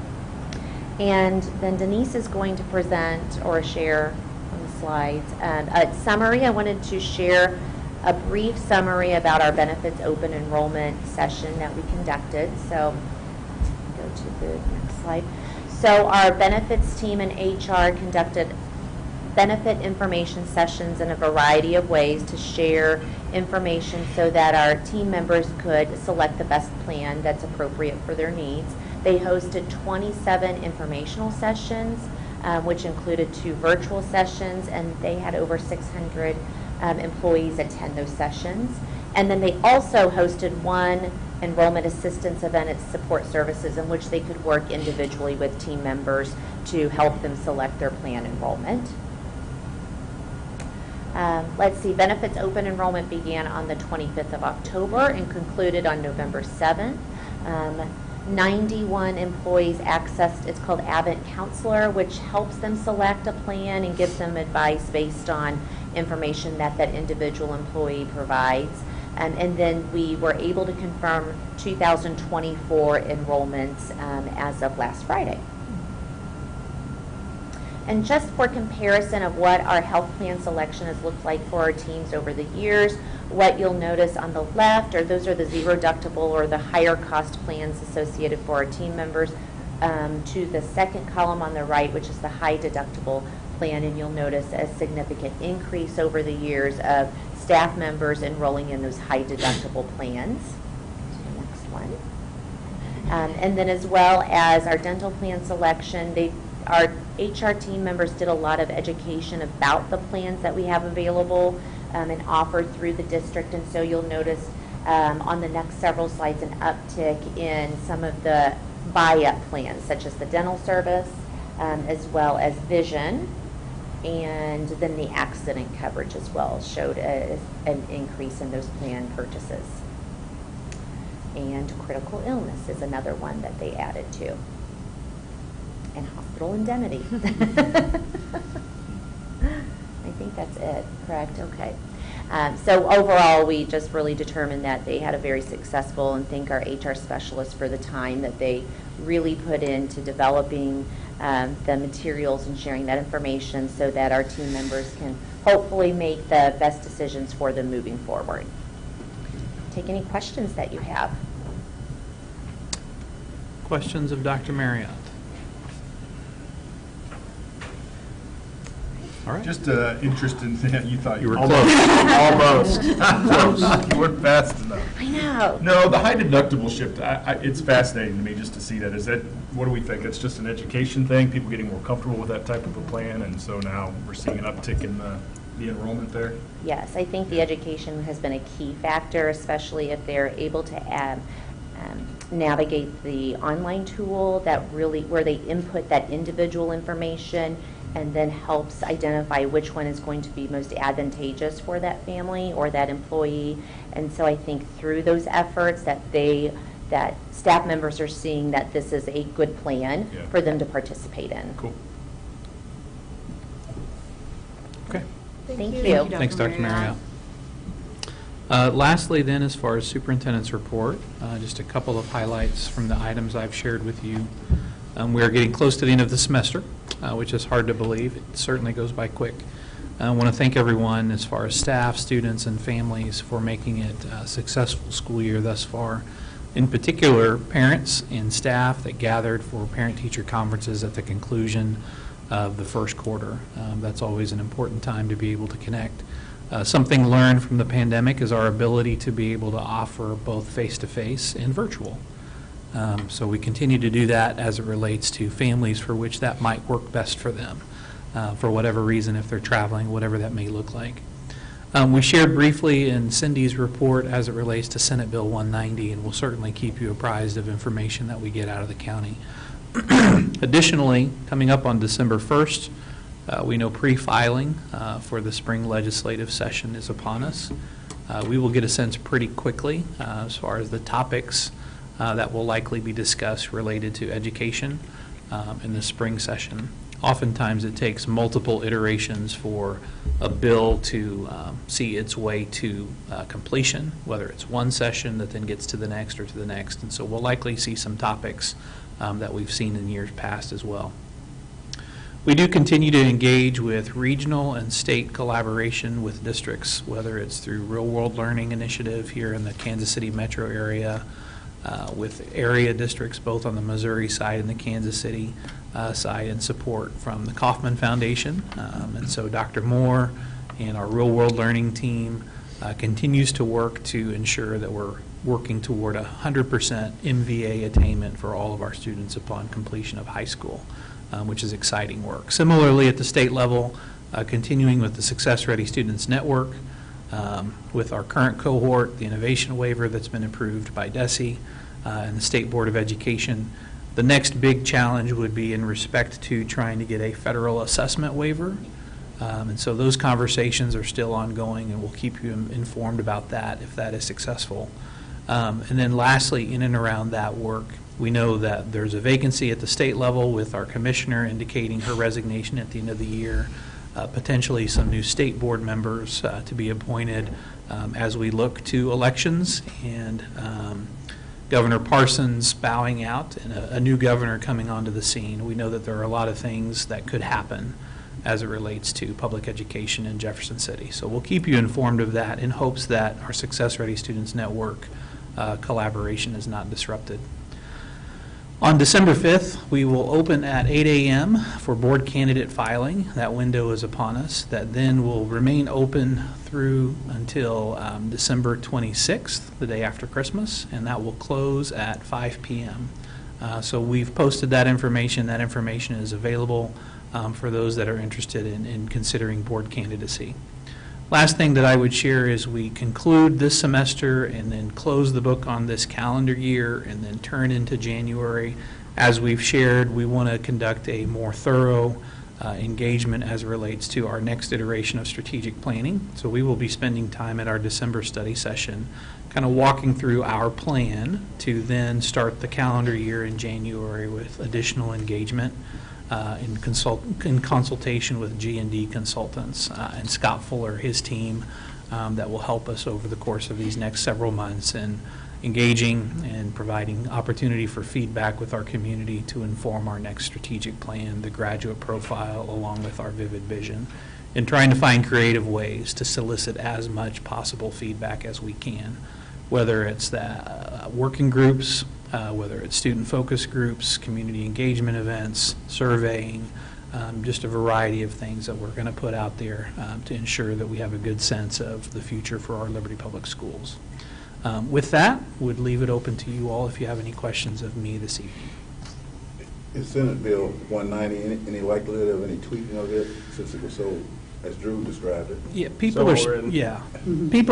And then Denise is going to present or share on the slides a summary. I wanted to share a brief summary about our benefits open enrollment session that we conducted. So go to the next slide. So our benefits team and HR conducted benefit information sessions in a variety of ways to share information so that our team members could select the best plan that's appropriate for their needs. They hosted 27 informational sessions, which included 2 virtual sessions, and they had over 600 employees attend those sessions. And then they also hosted 1 enrollment assistance event at support services in which they could work individually with team members to help them select their plan enrollment. Let's see, benefits open enrollment began on the 25th of October and concluded on November 7th. 91 employees accessed, it's called Advent Counselor, which helps them select a plan and gives them advice based on information that that individual employee provides. And then we were able to confirm 2024 enrollments as of last Friday. And just for comparison of what our health plan selection has looked like for our teams over the years, what you'll notice on the left those are the zero deductible or the higher cost plans associated for our team members, to the second column on the right, which is the high deductible plan, and you'll notice a significant increase over the years of staff members enrolling in those high deductible plans. To the next one. And then as well as our dental plan selection, our HR team members did a lot of education about the plans that we have available and offered through the district, and so you'll notice on the next several slides an uptick in some of the buy-up plans, such as the dental service, as well as vision, and then the accident coverage as well showed an increase in those plan purchases. And critical illness is another one that they added to. And hospital indemnity. I think that's it, correct? Okay. So overall, we just really determined that they had a very successful, and thank our HR specialists for the time that they really put into developing the materials and sharing that information so that our team members can hopefully make the best decisions for them moving forward. Take any questions that you have. Questions of Dr. Marriott? All right. Just interested in, you thought You were almost. Almost. You weren't fast enough. I know. No, the high deductible shift, it's fascinating to me just to see that. Is that, what do we think? It's just an education thing, people getting more comfortable with that type of a plan, and so now we're seeing an uptick in the enrollment there? Yes, I think the education has been a key factor, especially if they're able to navigate the online tool that really, where they input that individual information and then helps identify which one is going to be most advantageous for that family or that employee. And so I think through those efforts that staff members are seeing that this is a good plan for them to participate in. Cool. Okay. Thank you. Thanks, Dr. Marriott. Lastly, then, as far as superintendent's report, just a couple of highlights from the items I've shared with you. We are getting close to the end of the semester, which is hard to believe. It certainly goes by quick. I want to thank everyone, as far as staff, students, and families, for making it a successful school year thus far. In particular, parents and staff that gathered for parent-teacher conferences at the conclusion of the first quarter. That's always an important time to be able to connect. Something learned from the pandemic is our ability to be able to offer both face-to-face and virtual. So we continue to do that as it relates to families for which that might work best for them, for whatever reason, if they're traveling, whatever that may look like. We shared briefly in Cindy's report as it relates to Senate Bill 190, and we'll certainly keep you apprised of information that we get out of the county. Additionally, coming up on December 1st, we know pre-filing for the spring legislative session is upon us. We will get a sense pretty quickly as far as the topics that will likely be discussed related to education in the spring session. Oftentimes it takes multiple iterations for a bill to see its way to completion, whether it's one session that then gets to the next or to the next. And so we'll likely see some topics that we've seen in years past as well. We do continue to engage with regional and state collaboration with districts, whether it's through Real World Learning Initiative here in the Kansas City metro area, with area districts both on the Missouri side and the Kansas City side, and support from the Kauffman Foundation. And so Dr. Moore and our Real World Learning team continues to work to ensure that we're working toward 100% MVA attainment for all of our students upon completion of high school, which is exciting work. Similarly, at the state level, continuing with the Success Ready Students Network, with our current cohort, the innovation waiver that's been approved by DESE and the State Board of Education. The next big challenge would be in respect to trying to get a federal assessment waiver. And so those conversations are still ongoing, and we'll keep you informed about that if that is successful. And then lastly, in and around that work, we know that there's a vacancy at the state level with our commissioner indicating her resignation at the end of the year. potentially some new state board members to be appointed as we look to elections, and Governor Parsons bowing out and a new governor coming onto the scene. We know that there are a lot of things that could happen as it relates to public education in Jefferson City. So we'll keep you informed of that in hopes that our Success Ready Students Network collaboration is not disrupted. On December 5th, we will open at 8 a.m. for board candidate filing. That window is upon us. That then will remain open through until December 26th, the day after Christmas, and that will close at 5 p.m. So we've posted that information. That information is available for those that are interested in considering board candidacy. Last thing that I would share is we conclude this semester and then close the book on this calendar year and then turn into January. As we've shared, we want to conduct a more thorough engagement as it relates to our next iteration of strategic planning. So we will be spending time at our December study session kind of walking through our plan to then start the calendar year in January with additional engagement in consultation with G&D consultants and Scott Fuller, his team, that will help us over the course of these next several months in engaging and providing opportunity for feedback with our community to inform our next strategic plan, the graduate profile, along with our vivid vision, and trying to find creative ways to solicit as much possible feedback as we can, whether it's the working groups, whether it's student focus groups, community engagement events, surveying, just a variety of things that we're going to put out there to ensure that we have a good sense of the future for our Liberty Public Schools. With that, would leave it open to you all if you have any questions of me this evening. Is Senate Bill 190 any likelihood of any tweaking of it since it was so, as Drew described it? Yeah, people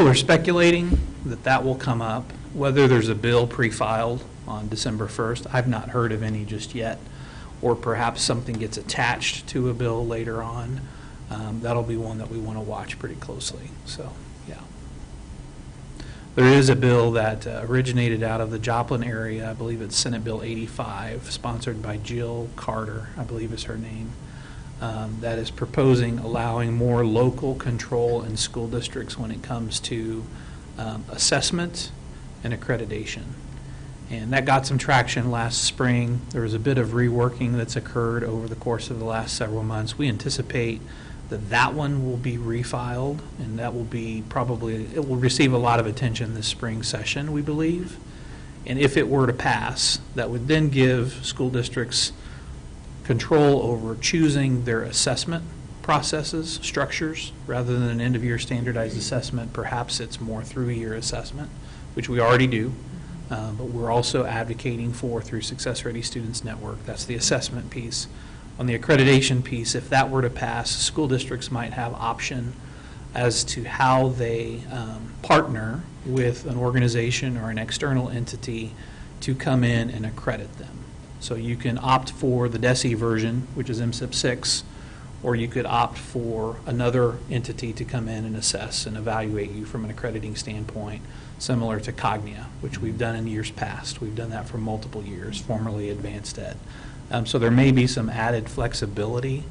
are speculating that will come up. Whether there's a bill pre-filed on December 1st, I've not heard of any just yet, or perhaps something gets attached to a bill later on. That'll be one that we want to watch pretty closely. So, yeah. There is a bill that originated out of the Joplin area. I believe it's Senate Bill 85, sponsored by Jill Carter, I believe is her name, that is proposing allowing more local control in school districts when it comes to assessment and accreditation. And that got some traction last spring. There was a bit of reworking that's occurred over the course of the last several months. We anticipate that one will be refiled, and that will be it will receive a lot of attention this spring session, we believe. And if it were to pass, that would then give school districts control over choosing their assessment processes, structures, rather than an end-of-year standardized assessment. Perhaps it's more through-year assessment, which we already do. But we're also advocating for through Success Ready Students Network. That's the assessment piece. On the accreditation piece, if that were to pass, school districts might have option as to how they partner with an organization or an external entity to come in and accredit them. So you can opt for the DESE version, which is MSIP 6, or you could opt for another entity to come in and assess and evaluate you from an accrediting standpoint, similar to Cognia, which we've done in years past. We've done that for multiple years, formerly Advanced Ed. So there may be some added flexibility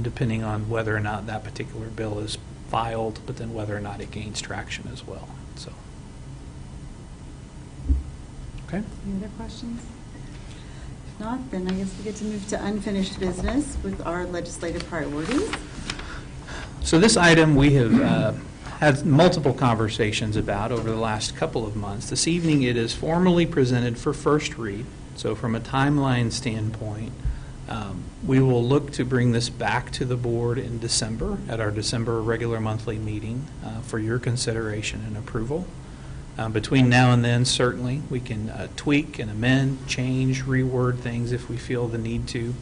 depending on whether or not that particular bill is filed, but then whether or not it gains traction as well. So, okay. Any other questions? If not, then I guess we get to move to unfinished business with our legislative priorities. So this item we have had multiple conversations about over the last couple of months. This evening it is formally presented for first read. So from a timeline standpoint, we will look to bring this back to the board in December at our December regular monthly meeting for your consideration and approval. Between now and then, certainly, we can tweak and amend, change, reword things if we feel the need to,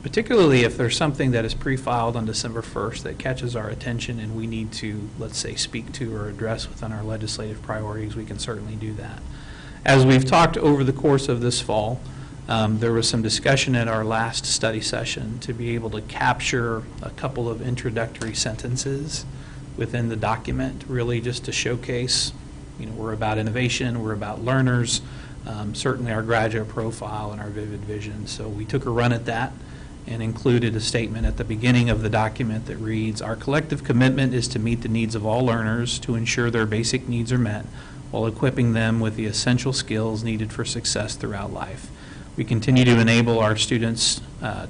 particularly if there's something that is pre-filed on December 1st that catches our attention and we need to, let's say, speak to or address within our legislative priorities, we can certainly do that. As we've talked over the course of this fall, there was some discussion at our last study session to be able to capture a couple of introductory sentences within the document, really just to showcase, we're about innovation, we're about learners, certainly our graduate profile and our vivid vision. So we took a run at that, and included a statement at the beginning of the document that reads, "Our collective commitment is to meet the needs of all learners to ensure their basic needs are met while equipping them with the essential skills needed for success throughout life. We continue to enable our students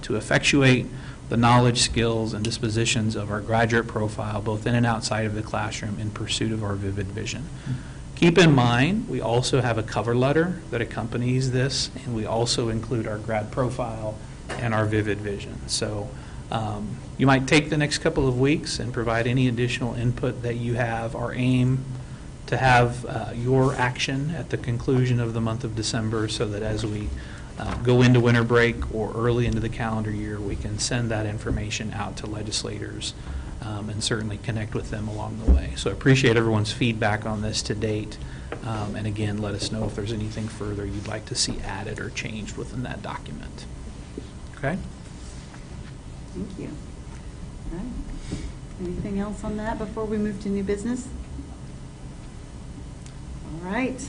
to effectuate the knowledge, skills, and dispositions of our graduate profile, both in and outside of the classroom, in pursuit of our vivid vision." Keep in mind, we also have a cover letter that accompanies this, and we also include our grad profile and our vivid vision. So you might take the next couple of weeks and provide any additional input that you have. Our aim to have your action at the conclusion of the month of December, so that as we go into winter break or early into the calendar year, we can send that information out to legislators and certainly connect with them along the way. So I appreciate everyone's feedback on this to date. And again, let us know if there's anything further you'd like to see added or changed within that document. Okay? Thank you. All right. Anything else on that before we move to new business? All right.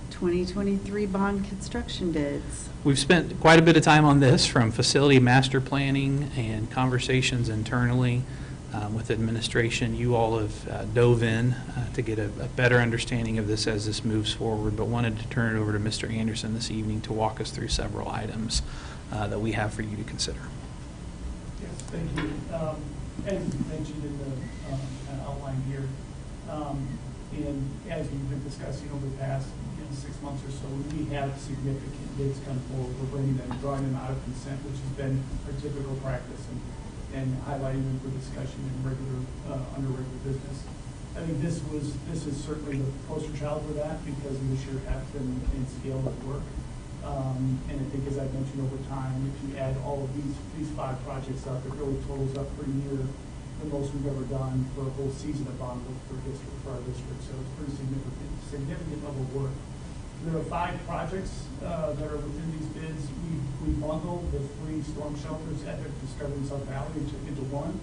2023 bond construction bids. We've spent quite a bit of time on this, from facility master planning and conversations internally with administration. You all have dove in to get a better understanding of this as this moves forward, but wanted to turn it over to Mr. Anderson this evening to walk us through several items that we have for you to consider. Yes, thank you. As mentioned in the outline here, and as we've been discussing over the past 6 months or so, we have significant bids come forward. We're bringing them, drawing them out of consent, which has been our typical practice, and highlighting them for discussion in under regular business. I think this is certainly the poster child for that, because of the sheer heft and scale of work. And I think, as I've mentioned over time, if you add all of these 5 projects up, it really totals up per year the most we've ever done for a whole season of bond work for our district. So it's pretty significant level of work. There are 5 projects that are within these bids. We bundled the 3 storm shelters at the Discovery South Valley into one.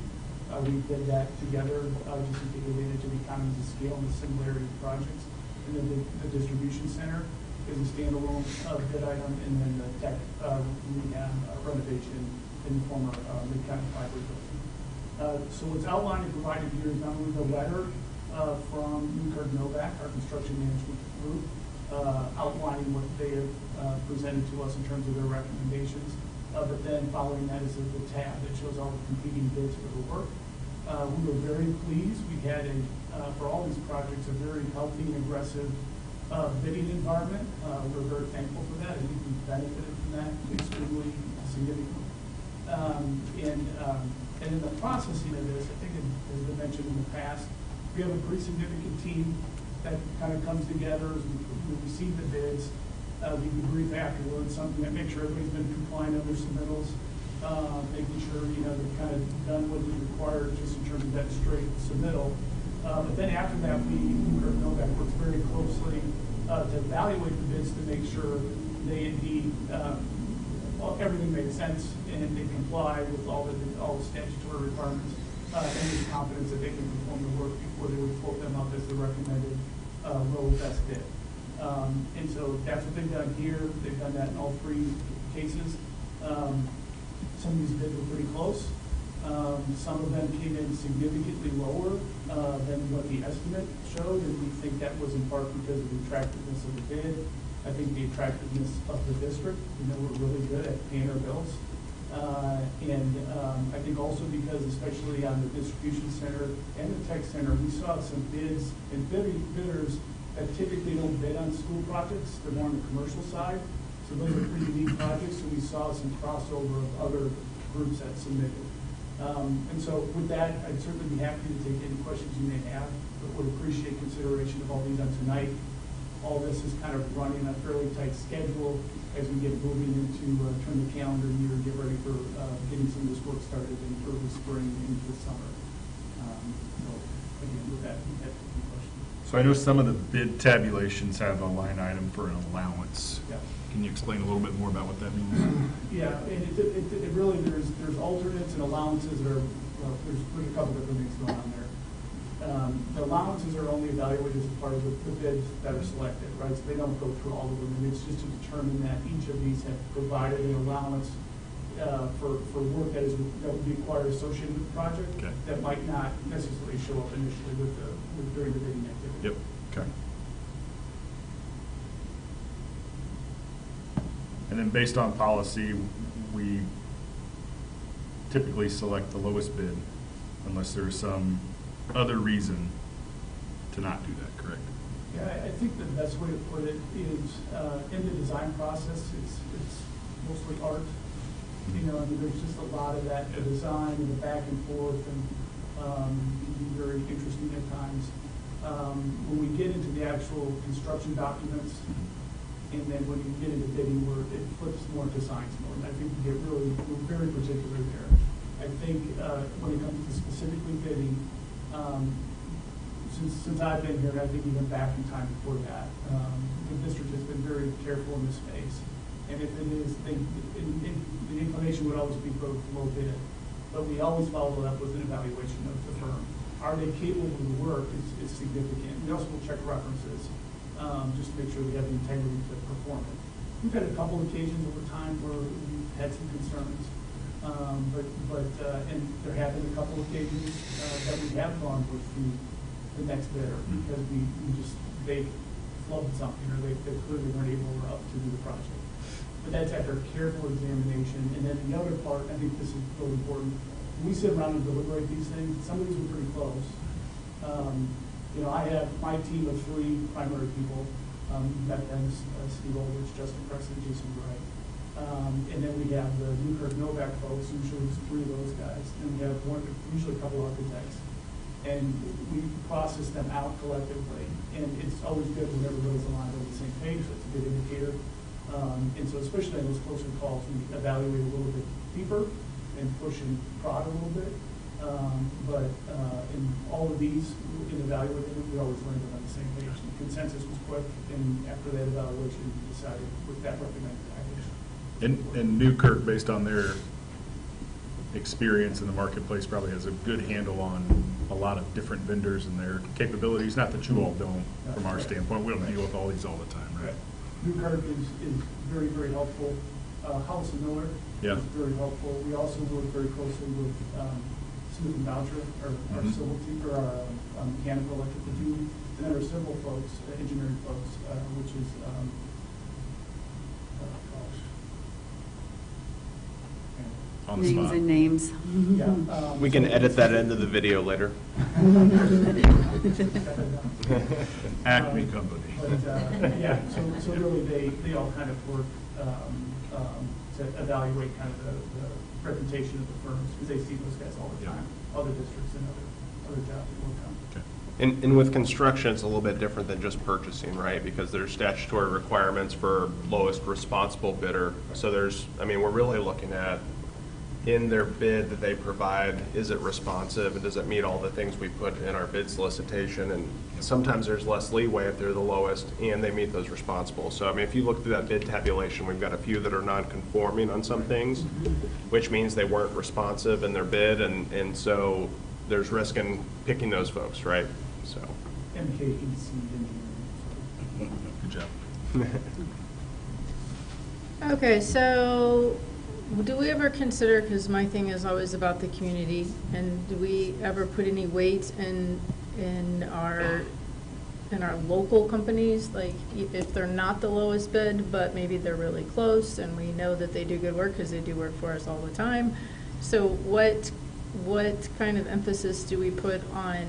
We did that together just to take advantage of the economies of scale and the similarity of projects. And then the distribution center is a standalone bid item, and then the tech rehab renovation in the former Mid-County Library building. So what's outlined and provided here is not only the letter from Newkirk Novak, our construction management group, outlining what they have presented to us in terms of their recommendations, but then following that is the tab that shows all the competing bids for the work. We were very pleased. We had, for all these projects, a very healthy and aggressive bidding environment. We're very thankful for that. I think we've benefited from that extremely significantly. And in the processing of this, I think it has been mentioned in the past, we have a pretty significant team that kind of comes together as we receive the bids. We debrief afterwards, something that makes sure everybody's been compliant on their submittals, making sure they've kind of done what is required just in terms of that straight submittal. But then after that, Newkirk Novak works very closely to evaluate the bids to make sure they indeed everything makes sense and they comply with all the statutory requirements, and there's confidence that they can perform the work before they would quote them up as the recommended lowest best bid. And so that's what they've done here. They've done that in all 3 cases. Some of these bids were pretty close. Some of them came in significantly lower than what the estimate showed, and we think that was in part because of the attractiveness of the bid. I think the attractiveness of the district. We're really good at paying our bills. And I think also because, especially on the distribution center and the tech center, we saw some bids and bidders that typically don't bid on school projects. They're more on the commercial side. So those are pretty unique projects, so we saw some crossover of other groups that submitted. And so with that, I'd certainly be happy to take any questions you may have, but would appreciate consideration of all these on tonight. All this is kind of running a fairly tight schedule as we get moving into turn the calendar year and get ready for getting some of this work started in early spring into the summer. So again, with that, we have a question. So I know some of the bid tabulations have a line item for an allowance. Yeah. Can you explain a little bit more about what that means? Yeah, and it really, there's alternates and allowances that are, there's a couple different things going on there. The allowances are only evaluated as part of the bids that are selected, right? So they don't go through all of them, and it's just to determine that each of these have provided an allowance for work that would be required associated with the project. Okay. That might not necessarily show up initially during the bidding activity. Yep, okay. And then based on policy, we typically select the lowest bid unless there's some other reason to not do that, correct? Yeah, I think the best way to put it is, in the design process, it's mostly art. You know, I mean, there's just a lot of that, the design and the back and forth, and can be very interesting at times. When we get into the actual construction documents, and then when you get into bidding, it flips more to science mode. I think we're very particular there. I think when it comes to specifically bidding, since I've been here, I think even back in time before that, the district has been very careful in this space. And if it is, the inclination would always be for low bid, but we always follow up with an evaluation of the firm. Are they capable of the work is significant. We also will check references, just to make sure we have the integrity to perform it. We've had a couple occasions over time where we've had some concerns, and there have been a couple occasions that we have gone with the next bidder because they flubbed something, or they clearly weren't able or up to do the project. But that's after careful examination. And then the other part, I think this is really important, when we sit around and deliberate these things, some of these are pretty close. You know, I have my team of 3 primary people. You've met them, Steve Oldrich, Justin Preston, Jason Gray. And then we have the Newkirk Novak folks, usually it's 3 of those guys. And we have usually a couple architects. And we process them out collectively. And it's always good when everybody's aligned on the same page, so it's a good indicator. And so especially in those closer calls, we evaluate a little bit deeper and push and prod a little bit. But in all of these, in evaluating them, we always landed on the same page. The consensus was quick, and after that evaluation, we decided with that recommended package. And Newkirk, based on their experience in the marketplace, probably has a good handle on a lot of different vendors and their capabilities. Not that you all don't, from our standpoint. We don't deal with all these all the time, right? Newkirk is very, very helpful. House and Miller is very helpful. We also work very closely with Smith and Boucher, our civil team, or our mechanical electrical team. And then our civil folks, engineering folks, which is, On the spot. Names. Yeah, We can edit that into the video later. Acme Company. But, yeah, so really they all kind of work to evaluate kind of the reputation of the firms, because they see those guys all the time, other districts and other jobs that work on. Okay. And with construction, it's a little bit different than just purchasing, right? Because there's statutory requirements for lowest responsible bidder. So we're really looking at, in their bid that they provide, is it responsive, and does it meet all the things we put in our bid solicitation? And sometimes there's less leeway if they're the lowest and they meet those responsible. So, if you look through that bid tabulation, we've got a few that are non-conforming on some things, which means they weren't responsive in their bid, and so there's risk in picking those folks, right? So. MKEC engineering. Good job. Okay, so do we ever consider, because my thing is always about the community, and do we ever put any weight in our local companies? Like, if they're not the lowest bid, but maybe they're really close, and we know that they do good work because they do work for us all the time. So what kind of emphasis do we put on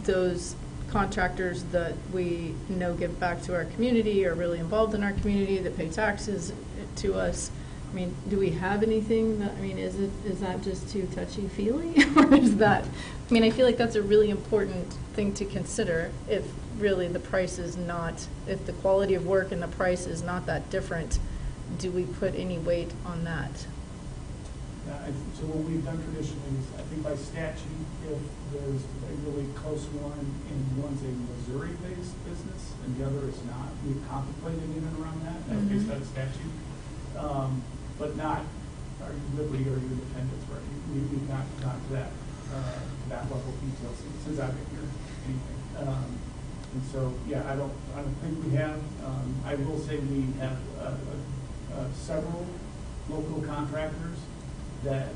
those contractors that we know give back to our community, are really involved in our community, that pay taxes to us? Do we have anything that, is that just too touchy-feely? Or is that, I feel like that's a really important thing to consider if really the price is not, if the quality of work and the price is not that different, do we put any weight on that? So what we've done traditionally is, I think by statute, if there's a really close one and one's a Missouri-based business and the other is not, we've contemplated in and around that, based on statute, but not are you Liberty or you Independence, right? We've not gone to that level of detail since I've been here, anyway. And so, yeah, I don't think we have. I will say we have several local contractors that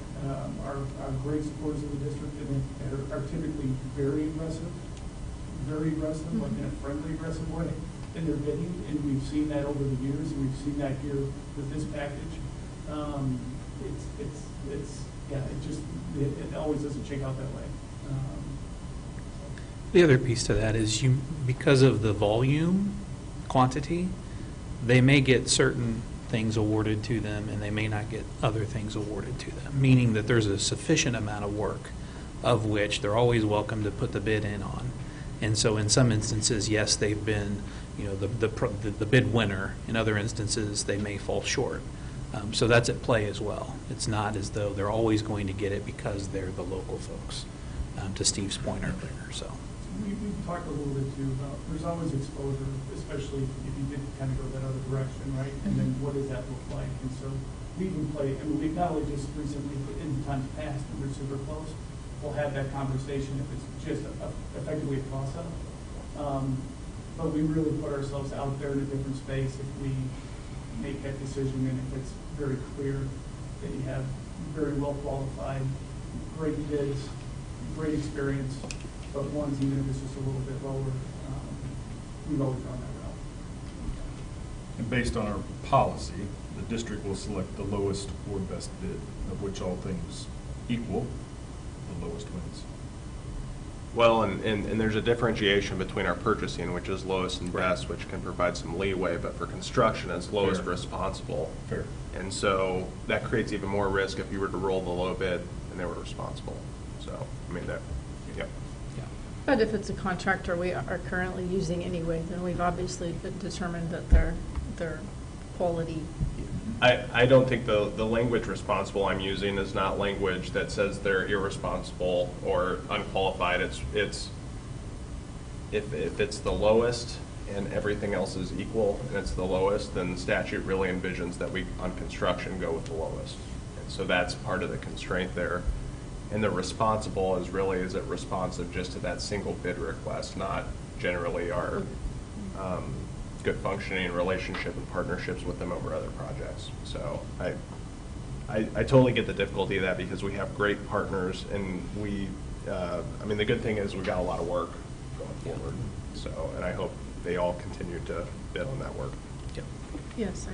are great supporters of the district and are typically very aggressive, like in a friendly, aggressive way in their bidding. And we've seen that over the years, and we've seen that here with this package. It always doesn't shake out that way. The other piece to that is because of the volume, quantity, they may get certain things awarded to them and they may not get other things awarded to them, meaning that there's a sufficient amount of work of which they're always welcome to put the bid in on. And so in some instances, yes, they've been, the bid winner. In other instances, they may fall short. So that's at play as well. It's not as though they're always going to get it because they're the local folks, to Steve's point earlier, so. We've talked a little bit too about, there's always exposure, especially if you did kind of go that other direction, right? And then what does that look like? And so we can play, we've not only just recently, but in times past when we're super close, we'll have that conversation if it's just effectively a toss-up. But we really put ourselves out there in a different space if we make that decision and if it's very clear that you have very well qualified, great bids, great experience, but ones, even if it's just a little bit lower, we've always gone that route. And based on our policy, the district will select the lowest or best bid, of which all things equal, the lowest wins. Well, and there's a differentiation between our purchasing, which is lowest and best, which can provide some leeway, but for construction, it's lowest responsible. Fair. And so that creates even more risk if you were to roll the low bid and they were responsible. So, I mean, yep. But if it's a contractor we are currently using anyway, then we've obviously determined that their quality. I don't think the language responsible I'm using is not language that says they're irresponsible or unqualified. It's if it's the lowest and everything else is equal and it's the lowest, then the statute really envisions that we on construction go with the lowest. And so that's part of the constraint there. And the responsible is really, is it responsive just to that single bid request, not generally our good functioning relationship and partnerships with them over other projects. So I totally get the difficulty of that because we have great partners and we, I mean, the good thing is we got a lot of work going forward. So, and I hope they all continue to bid on that work. Yep. Yes, I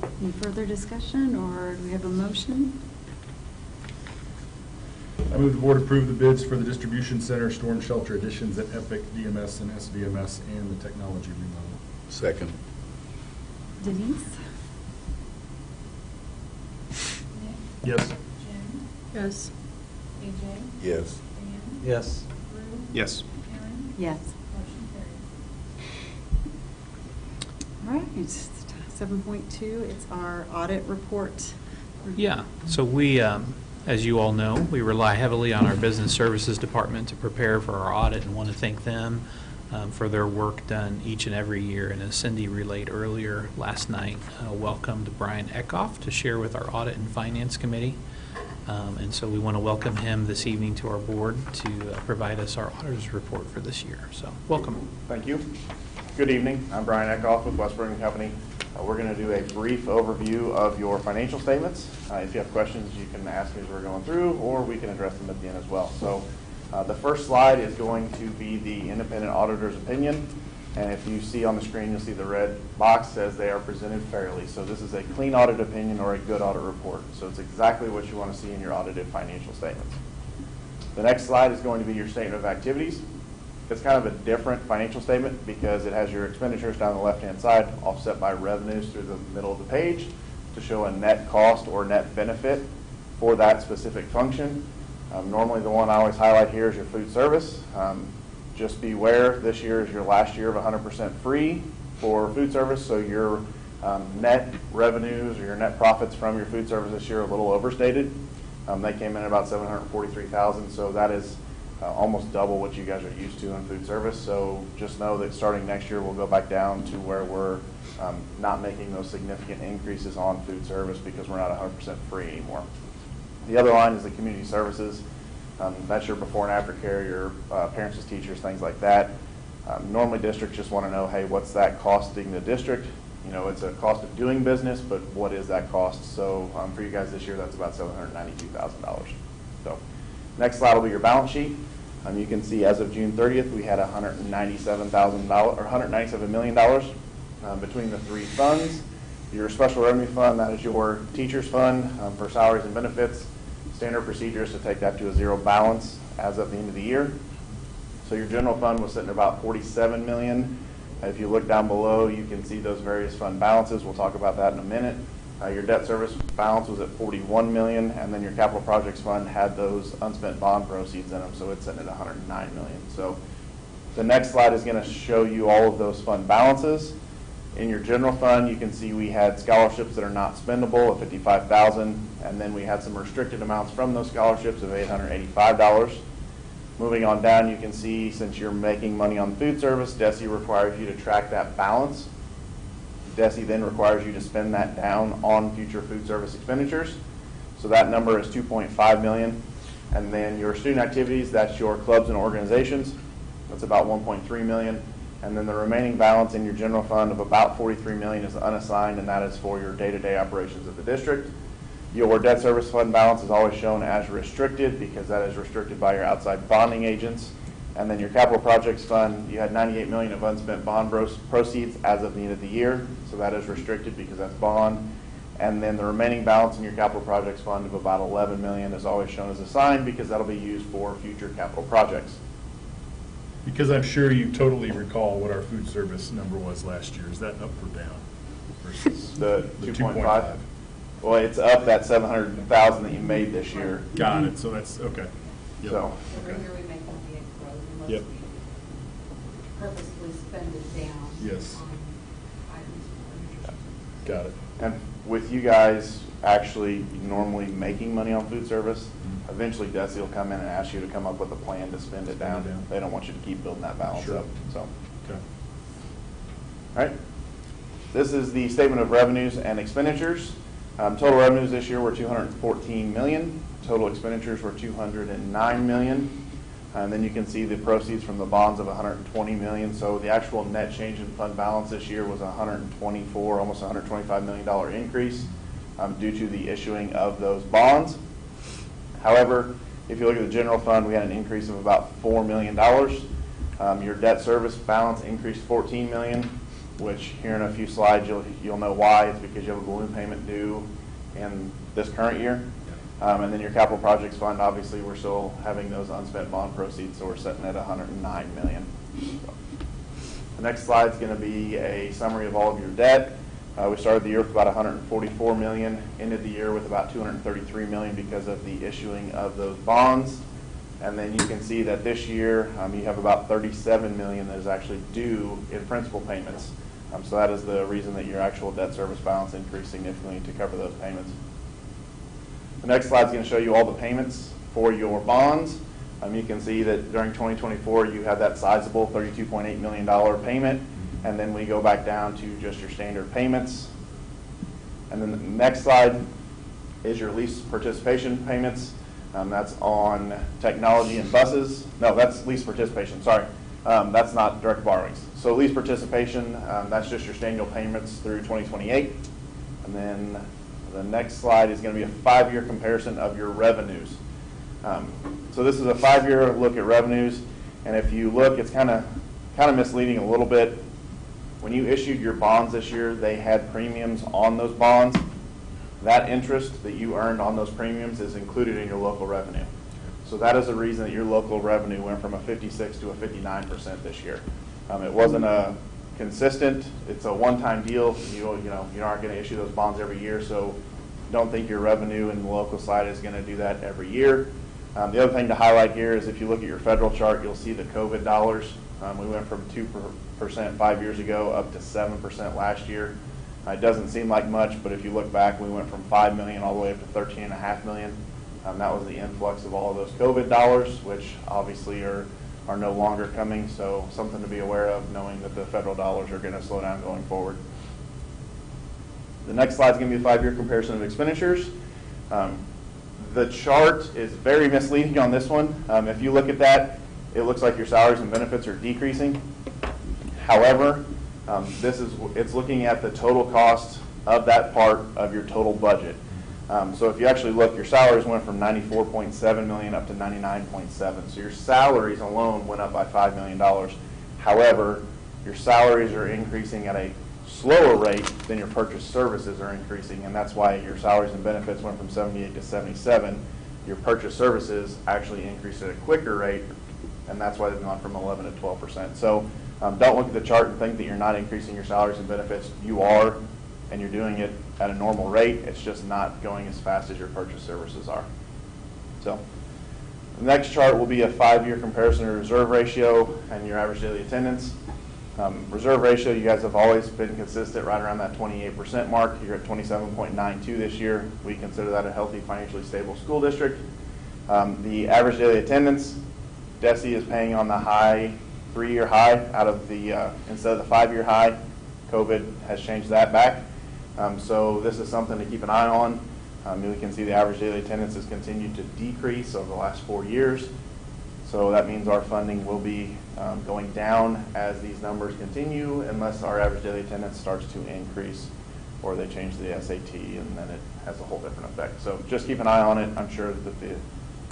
guess. Any further discussion, or do we have a motion? I move the board approve the bids for the distribution center, storm shelter additions at Epic, DMS, and SVMS, and the technology remodel. Second. Denise? Nick? Yes. Jen? Yes. AJ? Yes. Dan? Yes. Drew? Yes. Karen? Yes. Motion carries. All right, 7.2, it's our audit report. Yeah, so we, as you all know, we rely heavily on our business services department to prepare for our audit and want to thank them for their work done each and every year. And as Cindy relayed earlier last night, welcomed Brian Eckhoff to share with our audit and finance committee. And so we want to welcome him this evening to our board to provide us our auditor's report for this year. So welcome. Thank you. Good evening. I'm Brian Eckhoff with Westburn & Company. We're going to do a brief overview of your financial statements. If you have questions, you can ask me as we're going through, or we can address them at the end as well. So the first slide is going to be the independent auditor's opinion. And if you see on the screen, you'll see the red box says they are presented fairly. So this is a clean audit opinion or a good audit report. So it's exactly what you want to see in your audited financial statements. The next slide is going to be your statement of activities. It's kind of a different financial statement because it has your expenditures down the left-hand side offset by revenues through the middle of the page to show a net cost or net benefit for that specific function. Normally the one I always highlight here is your food service. Just beware, this year is your last year of 100% free for food service, so your net revenues or your net profits from your food service this year are a little overstated. They came in at about $743,000, so that is almost double what you guys are used to in food service. So just know that starting next year, we'll go back down to where we're not making those significant increases on food service because we're not 100% free anymore. The other line is the community services. That's your before and after care, your parents as teachers, things like that. Normally districts just want to know, hey, what's that costing the district? You know, it's a cost of doing business, but what is that cost? So for you guys this year, that's about $792,000. So next slide will be your balance sheet. You can see as of June 30th, we had $197,000 or $197 million between the three funds. Your special revenue fund, that is your teacher's fund for salaries and benefits. Standard procedure is to take that to a zero balance as of the end of the year. So your general fund was sitting at about $47 million. If you look down below, you can see those various fund balances. We'll talk about that in a minute. Your debt service balance was at $41 million, and then your capital projects fund had those unspent bond proceeds in them, so it's sitting at $109 million. So the next slide is going to show you all of those fund balances. In your general fund, you can see we had scholarships that are not spendable at $55,000, and then we had some restricted amounts from those scholarships of $885. Moving on down, you can see since you're making money on food service, DESE requires you to track that balance. DESE then requires you to spend that down on future food service expenditures. So that number is $2.5 million. And then your student activities, that's your clubs and organizations. That's about $1.3 million. And then the remaining balance in your general fund of about $43 million is unassigned, and that is for your day-to-day operations of the district. Your debt service fund balance is always shown as restricted because that is restricted by your outside bonding agents. And then your capital projects fund, you had $98 million of unspent bond proceeds as of the end of the year. So that is restricted because that's bond. And then the remaining balance in your capital projects fund of about $11 million is always shown as assigned because that'll be used for future capital projects. Because I'm sure you totally recall what our food service number was last year. Is that up or down versus the 2.5? Well, it's up that $700,000 that you made this year. Got it. So that's okay. Yep. So every year we make money at growth unless Yep. we purposefully spend it down. Yes. On items. Got it. And with you guys actually normally making money on food service, eventually DESE will come in and ask you to come up with a plan to spend it down. They don't want you to keep building that balance Sure. up. So, Okay. all right. This is the statement of revenues and expenditures. Total revenues this year were $214 million. Total expenditures were $209 million. And then you can see the proceeds from the bonds of $120 million. So the actual net change in fund balance this year was almost $125 million increase due to the issuing of those bonds. However, if you look at the general fund, we had an increase of about $4 million. Your debt service balance increased $14 million, which here in a few slides you'll know why. It's because you have a balloon payment due in this current year. And then your capital projects fund, obviously, we're still having those unspent bond proceeds, so we're sitting at $109 million. So the next slide is going to be a summary of all of your debt. We started the year with about $144 million, ended the year with about $233 million because of the issuing of those bonds. And then you can see that this year you have about $37 million that is actually due in principal payments. So that is the reason that your actual debt service balance increased significantly to cover those payments. The next slide is going to show you all the payments for your bonds. You can see that during 2024 you have that sizable $32.8 million payment, and then we go back down to just your standard payments. And then the next slide is your lease participation payments. That's on technology and buses. No, that's lease participation, sorry. That's not direct borrowings. So lease participation, that's just your standard payments through 2028. And then the next slide is going to be a 5-year comparison of your revenues. So this is a 5-year look at revenues, and if you look, it's kind of misleading a little bit. When you issued your bonds this year, they had premiums on those bonds. That interest that you earned on those premiums is included in your local revenue. So that is the reason that your local revenue went from a 56 to a 59% this year. It wasn't a consistent, it's a one-time deal. You aren't going to issue those bonds every year, so don't think your revenue in the local side is going to do that every year. The other thing to highlight here is if you look at your federal chart, you'll see the COVID dollars. We went from 2% 5 years ago up to 7% last year. It doesn't seem like much, but if you look back, we went from $5 million all the way up to $13.5 million. That was the influx of all of those COVID dollars, which obviously are no longer coming, so something to be aware of, knowing that the federal dollars are going to slow down going forward. The next slide is going to be a 5-year comparison of expenditures. The chart is very misleading on this one. If you look at that, it looks like your salaries and benefits are decreasing. However, It's looking at the total cost of that part of your total budget. So if you actually look, your salaries went from 94.7 million up to 99.7. So your salaries alone went up by $5 million. However, your salaries are increasing at a slower rate than your purchase services are increasing, and that's why your salaries and benefits went from 78 to 77. Your purchase services actually increased at a quicker rate, and that's why they've gone from 11 to 12%. So don't look at the chart and think that you're not increasing your salaries and benefits. You are, and you're doing it at a normal rate. It's just not going as fast as your purchase services are. So the next chart will be a 5-year comparison of reserve ratio and your average daily attendance. Reserve ratio, you guys have always been consistent right around that 28% mark. You're at 27.92 this year. We consider that a healthy, financially stable school district. The average daily attendance, DESE is paying on the high 3-year high out of the, instead of the 5-year high. COVID has changed that back. So this is something to keep an eye on. We can see the average daily attendance has continued to decrease over the last 4 years. So that means our funding will be going down as these numbers continue, unless our average daily attendance starts to increase or they change the SAT, and then it has a whole different effect. So just keep an eye on it. I'm sure that the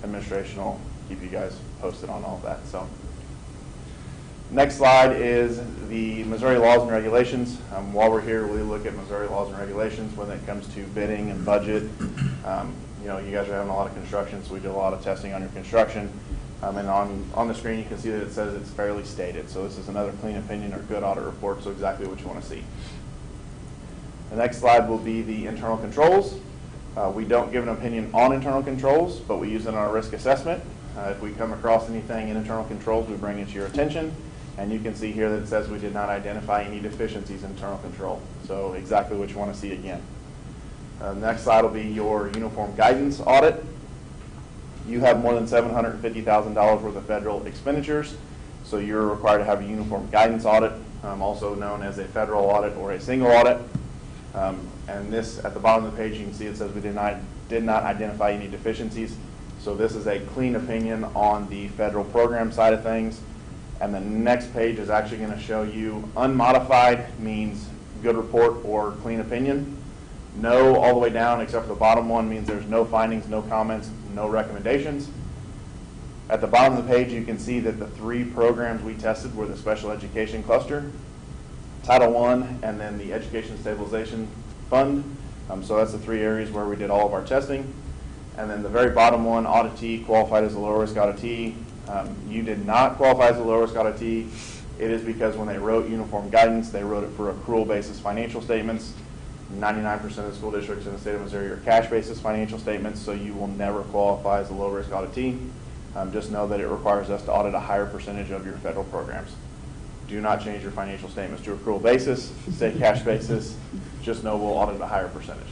administration will keep you guys posted on all of that. So next slide is the Missouri laws and regulations. While we're here, we look at Missouri laws and regulations when it comes to bidding and budget. You know, you guys are having a lot of construction, so we do a lot of testing on your construction. And on the screen, you can see that it says it's fairly stated. So this is another clean opinion or good audit report, so exactly what you want to see. The next slide will be the internal controls. We don't give an opinion on internal controls, but we use it in our risk assessment. If we come across anything in internal controls, we bring it to your attention. And you can see here that it says we did not identify any deficiencies in internal control. So exactly what you want to see again. Next slide will be your uniform guidance audit. You have more than $750,000 worth of federal expenditures, so you're required to have a uniform guidance audit, also known as a federal audit or a single audit. And this, at the bottom of the page, you can see it says we did not identify any deficiencies. So this is a clean opinion on the federal program side of things. And the next page is actually going to show you unmodified means good report or clean opinion. No all the way down except for the bottom one means there's no findings, no comments, no recommendations. At the bottom of the page, you can see that the 3 programs we tested were the special education cluster, Title I, and then the Education Stabilization Fund. So that's the 3 areas where we did all of our testing. And then the very bottom one, auditee, qualified as a low-risk auditee. You did not qualify as a low-risk auditee. It is because when they wrote uniform guidance, they wrote it for accrual basis financial statements. 99% of the school districts in the state of Missouri are cash basis financial statements, so you will never qualify as a low-risk auditee. Just know that it requires us to audit a higher percentage of your federal programs. Do not change your financial statements to accrual basis, stay cash basis. Just know we'll audit a higher percentage.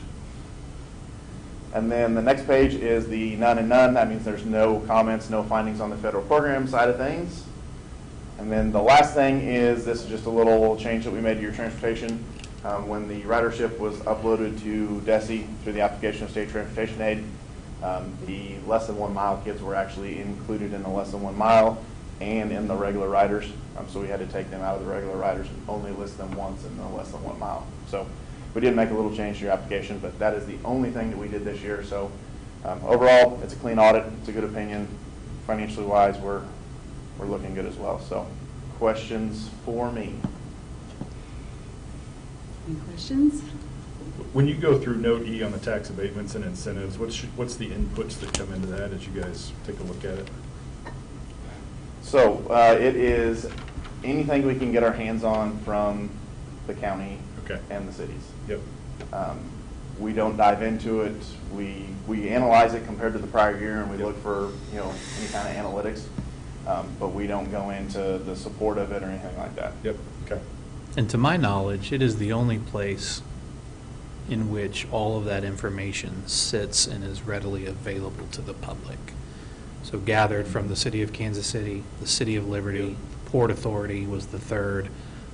And then the next page is the none and none. That means there's no comments, no findings on the federal program side of things. And then the last thing is, this is just a little change that we made to your transportation. When the ridership was uploaded to DESE through the application of state transportation aid, the less than 1 mile kids were actually included in the less than 1 mile and in the regular riders. So we had to take them out of the regular riders and only list them once in the less than 1 mile. So we did make a little change to your application, but that is the only thing that we did this year. So overall, it's a clean audit. It's a good opinion. Financially wise, we're looking good as well. So questions for me? Any questions? When you go through Note E on the tax abatements and incentives, what's the inputs that come into that as you guys take a look at it? So it is anything we can get our hands on from the county and the cities. Yep. We don't dive into it. We analyze it compared to the prior year, and we look for any kind of analytics, but we don't go into the support of it or anything like that. Yep. Okay. And to my knowledge, it is the only place in which all of that information sits and is readily available to the public. So gathered from the City of Kansas City, the City of Liberty, Port Authority was the third,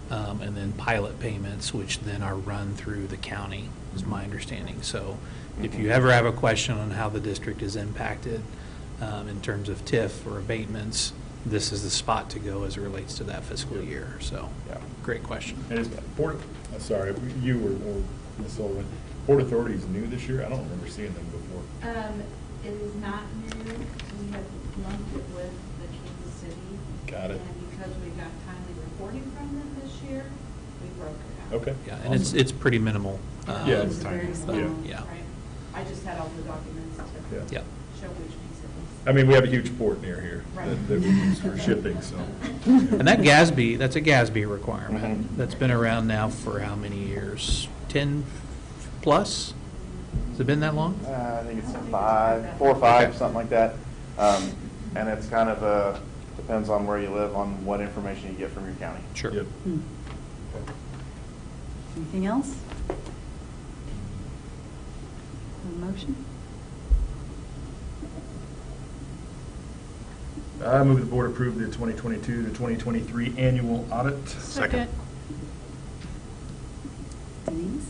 and then pilot payments, which then are run through the county, is my understanding. So if you ever have a question on how the district is impacted in terms of TIF or abatements, this is the spot to go as it relates to that fiscal year. So, great question. And is sorry, you or Ms. Sullivan, Port Authority is new this year? I don't remember seeing them before. It is not new. We have lumped it with the Kansas City. Got it. And because we got timely reporting from them this year, we broke it out. Okay. Yeah, and it's pretty minimal. Yeah, it's It's tiny. very small. Yeah. Right. I just had all the documents to Yeah. show which piece it was. I mean, we have a huge port near here Right. that we use for shipping, so. And that GASB, that's a GASB requirement. That's been around now for how many years? 10 plus? Has it been that long? I think it's 4 or 5, Okay. something like that. And it's kind of depends on where you live, on what information you get from your county. Sure. Yep. Anything else? A motion? I move the board approve the 2022 to 2023 annual audit. Second. Denise?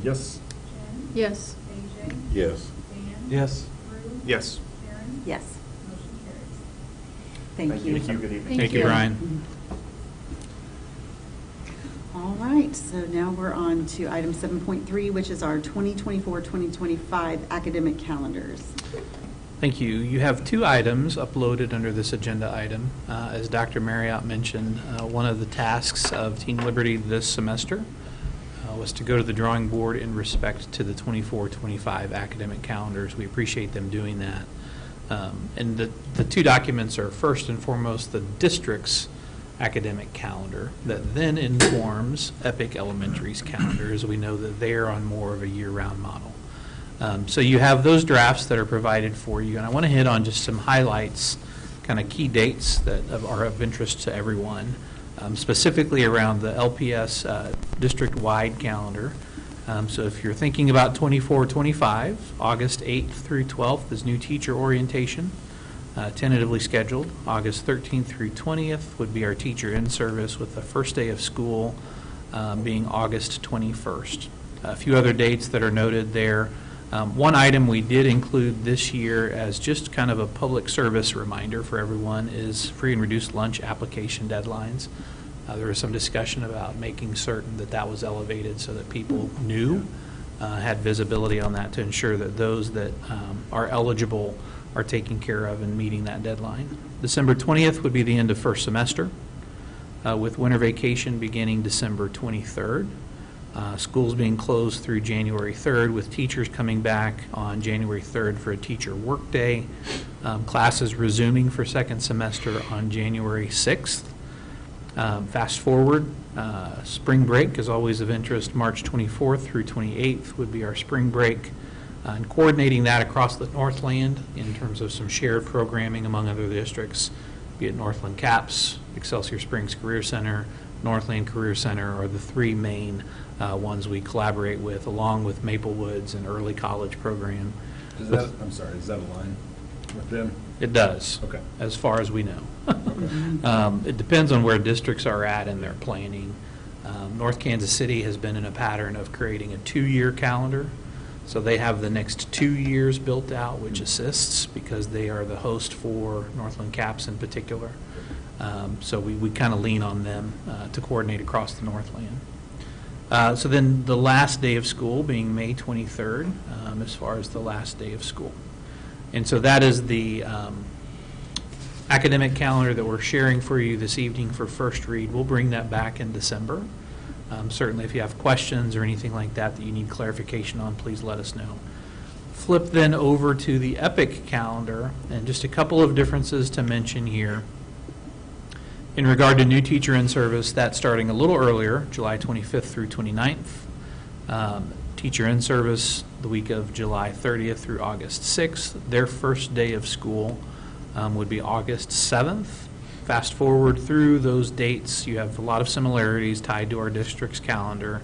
Yes. Jen? Yes. AJ? Yes. Dan? Yes. Drew? Yes. Karen? Yes. Motion carries. Thank you. Thank you. Good evening. Thank you, Brian. All right, so now we're on to item 7.3, which is our 2024-2025 academic calendars. Thank you. You have 2 items uploaded under this agenda item. As Dr. Marriott mentioned, one of the tasks of Teen Liberty this semester was to go to the drawing board in respect to the 24-25 academic calendars. We appreciate them doing that. And the 2 documents are first and foremost the district's academic calendar that then informs Epic Elementary's calendar, as we know that they are on more of a year-round model. So you have those drafts that are provided for you, and I want to hit on just some highlights, kind of key dates that are of interest to everyone, specifically around the LPS district-wide calendar. So if you're thinking about 24-25, August 8th through 12th is new teacher orientation, tentatively scheduled. August 13th through 20th would be our teacher in-service, with the first day of school being August 21st. A few other dates that are noted there. One item we did include this year as just kind of a public service reminder for everyone is free and reduced lunch application deadlines. There was some discussion about making certain that that was elevated so that people knew, had visibility on that to ensure that those that are eligible are taken care of and meeting that deadline. December 20th would be the end of first semester, with winter vacation beginning December 23rd. Schools being closed through January 3rd, with teachers coming back on January 3rd for a teacher workday. Classes resuming for second semester on January 6th. Fast forward, spring break is always of interest. March 24th through 28th would be our spring break. And coordinating that across the Northland in terms of some shared programming among other districts, be it Northland CAPS, Excelsior Springs Career Center, Northland Career Center are the 3 main ones we collaborate with, along with Maple Woods and Early College Program. Is that a line with them? It does. Okay. As far as we know. It depends on where districts are at in their planning. North Kansas City has been in a pattern of creating a 2-year calendar. So they have the next 2 years built out, which assists because they are the host for Northland CAPS in particular. So we kind of lean on them to coordinate across the Northland. So then the last day of school being May 23rd, as far as the last day of school. And so that is the academic calendar that we're sharing for you this evening for first read. We'll bring that back in December. Certainly if you have questions or anything like that that you need clarification on, please let us know. Flip then over to the EPIC calendar, and just a couple of differences to mention here. In regard to new teacher in service, that's starting a little earlier, July 25th through 29th. Teacher in service the week of July 30th through August 6th. Their first day of school would be August 7th. Fast forward through those dates, you have a lot of similarities tied to our district's calendar.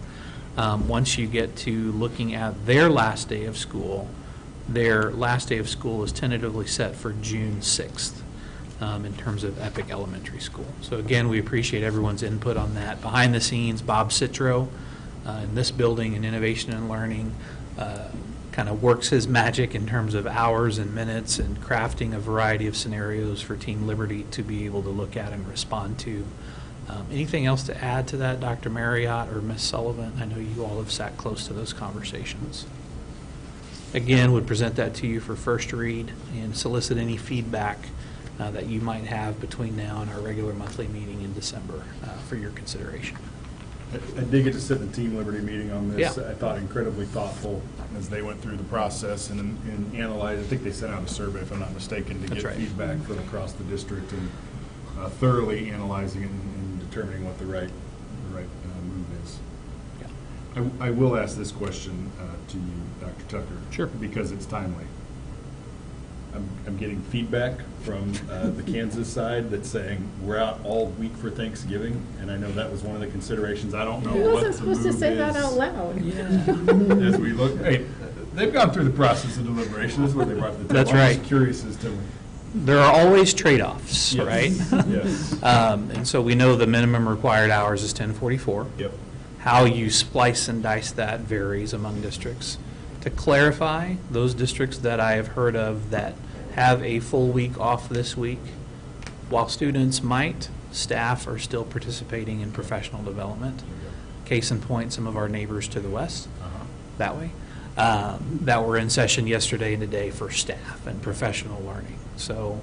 Once you get to looking at their last day of school is tentatively set for June 6th in terms of Epic Elementary School. So again, we appreciate everyone's input on that. Behind the scenes, Bob Citro in this building in innovation and learning kind of works his magic in terms of hours and minutes and crafting a variety of scenarios for Team Liberty to be able to look at and respond to. Anything else to add to that, Dr. Marriott or Ms. Sullivan? I know you all have sat close to those conversations. Again, would present that to you for first read and solicit any feedback that you might have between now and our regular monthly meeting in December for your consideration. I did get to sit in the Team Liberty meeting on this. Yeah. I thought incredibly thoughtful as they went through the process and analyzed. I think they sent out a survey, if I'm not mistaken, to That's get right. feedback from across the district and thoroughly analyzing it and determining what the right move is. Yeah. I will ask this question to you, Dr. Tucker. Sure. Because it's timely. I'm getting feedback from the Kansas side that's saying we're out all week for Thanksgiving, and I know that was one of the considerations. I don't know He what wasn't the supposed to move say that is. out loud. As we look, hey, they've gone through the process of deliberation. This is what they brought to the table. That's I'm right. just curious as to. There are always trade-offs, Yes. right? Yes. And so we know the minimum required hours is 10:44. Yep. How you splice and dice that varies among districts. To clarify, those districts that I have heard of that have a full week off this week, while students might, staff are still participating in professional development. Case in point, some of our neighbors to the west, that way, that were in session yesterday and today for staff and professional learning. So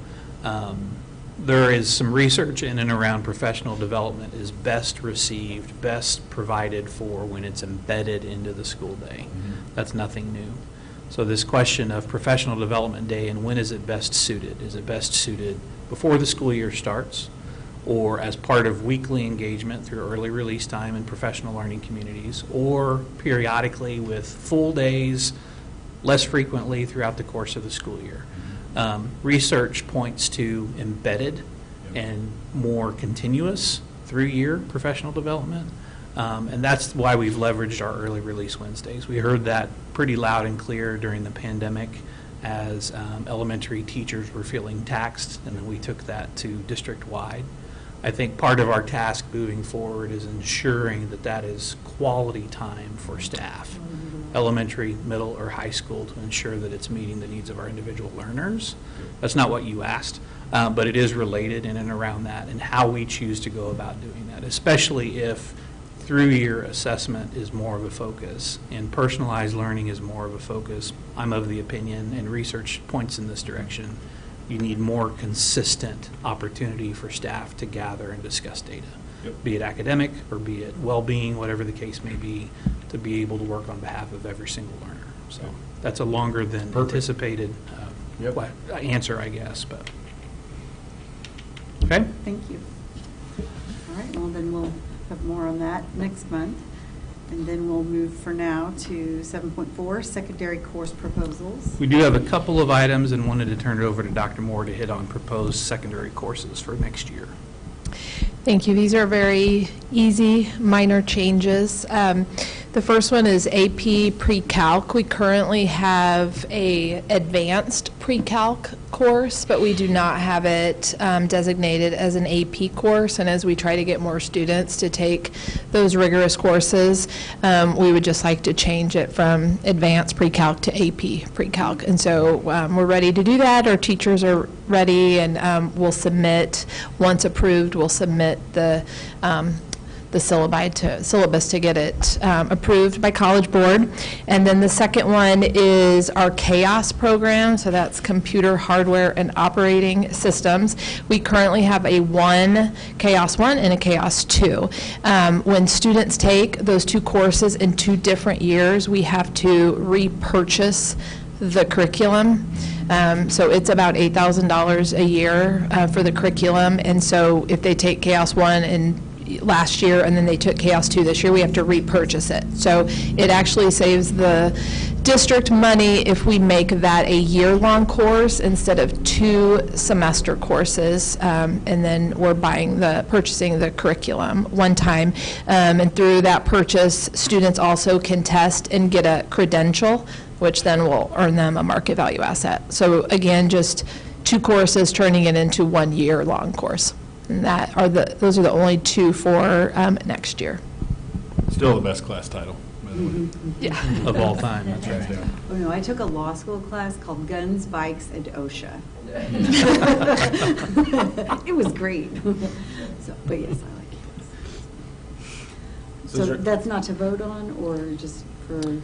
there is some research in and around professional development is best received, best provided for when it's embedded into the school day. That's nothing new. So this question of professional development day and when is it best suited? Is it best suited before the school year starts or as part of weekly engagement through early release time in professional learning communities, or periodically with full days less frequently throughout the course of the school year? Research points to embedded and more continuous through-year professional development. And that's why we've leveraged our early release Wednesdays. We heard that pretty loud and clear during the pandemic as elementary teachers were feeling taxed, and then we took that to district-wide. I think part of our task moving forward is ensuring that that is quality time for staff, elementary, middle, or high school, to ensure that it's meeting the needs of our individual learners. That's not what you asked, but it is related in and around that and how we choose to go about doing that, especially if through-year assessment is more of a focus and personalized learning is more of a focus. I'm of the opinion, and research points in this direction, you need more consistent opportunity for staff to gather and discuss data, be it academic or be it well-being, whatever the case may be, to be able to work on behalf of every single learner. So that's a longer than anticipated answer, I guess. But okay. Thank you. All right, well, then we'll have more on that next month. And then we'll move for now to 7.4, secondary course proposals. We do have a couple of items and wanted to turn it over to Dr. Moore to hit on proposed secondary courses for next year. Thank you. These are very easy, minor changes. The first one is AP Pre-Calc. We currently have a advanced Pre-Calc course, but we do not have it designated as an AP course. And as we try to get more students to take those rigorous courses, we would just like to change it from advanced Pre-Calc to AP Pre-Calc. And so we're ready to do that. Our teachers are ready, and we'll submit, once approved, we'll submit the syllabus to get it approved by College Board. And then the second one is our CHAOS program, so that's computer hardware and operating systems. We currently have a CHAOS 1 and a CHAOS 2. When students take those two courses in 2 different years, we have to repurchase the curriculum. So it's about $8,000 a year for the curriculum. And so if they take CHAOS 1 and last year and then they took CHAOS 2 this year, we have to repurchase it. So it actually saves the district money if we make that a year-long course instead of 2 semester courses, and then we're purchasing the curriculum one time. And through that purchase, students also can test and get a credential, which then will earn them a market value asset. So again, just 2 courses turning it into 1 year-long course. And those are the only 2 for next year. Still the best class title, by the way. Yeah. Of all time, that's right. Yeah. Oh, no, I took a law school class called Guns, Bikes, and OSHA. It was great. So, but yes, I like it. So that's not to vote on, or just for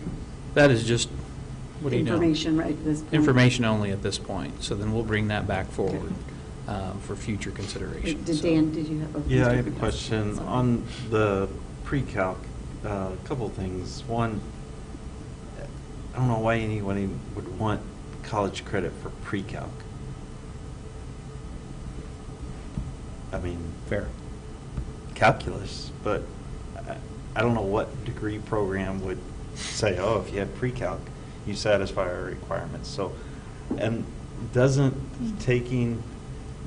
That is just, what do you know? information right at this point? Information only at this point, so then we'll bring that back forward for future consideration. Did So- Dan, did you have? oh, Yeah, I Mr. had a Kukowski. question Sorry. on the pre-calc. A couple things. One, I don't know why anybody would want college credit for pre-calc. I mean, Fair. calculus, but I don't know what degree program would say, oh, if you had pre-calc, you satisfy our requirements. So, and doesn't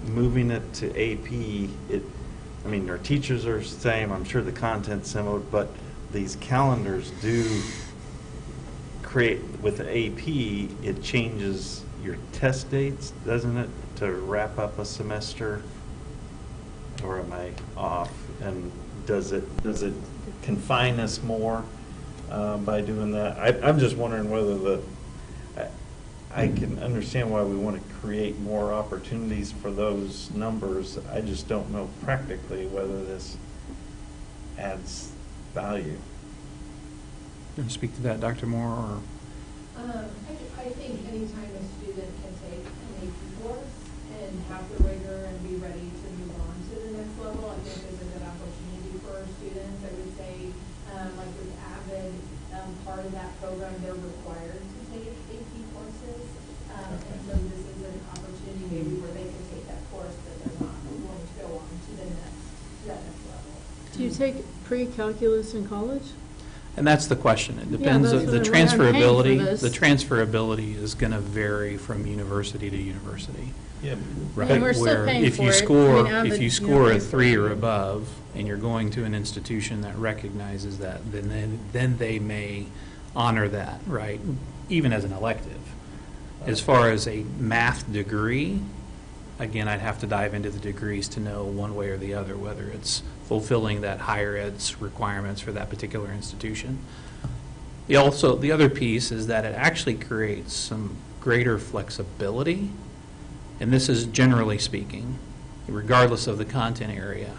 moving it to AP, I mean, our teachers are the same, I'm sure the content's similar, but these calendars do create, with the AP, it changes your test dates, doesn't it, to wrap up a semester? Or am I off? And does it confine us more by doing that? I'm just wondering whether I can understand why we want to create more opportunities for those numbers. I just don't know practically whether this adds value. You want to speak to that, Dr. Moore, or? I think anytime a student can take an AP course and have the rigor and be ready to move on to the next level, I think is a good opportunity for our students. I would say, like with AVID, part of that program, they're required to take AP courses. And so this is an opportunity maybe where they can take that course, but they're not going to go on to that next level. Do you take pre-calculus in college? And that's the question. It Yeah, depends, that's the what I'm paying for transferability, this. the transferability is going to vary from university to university. Yeah. Right. And we're still Where paying if for you it. score, I mean, Avid, if you you score know, a pays for 3 it. or above, and you're going to an institution that recognizes that, then they may honor that, right? Even as an elective. As far as a math degree, again, I'd have to dive into the degrees to know one way or the other, whether it's fulfilling that higher ed's requirements for that particular institution. The other piece is that it actually creates some greater flexibility, and this is generally speaking, regardless of the content area,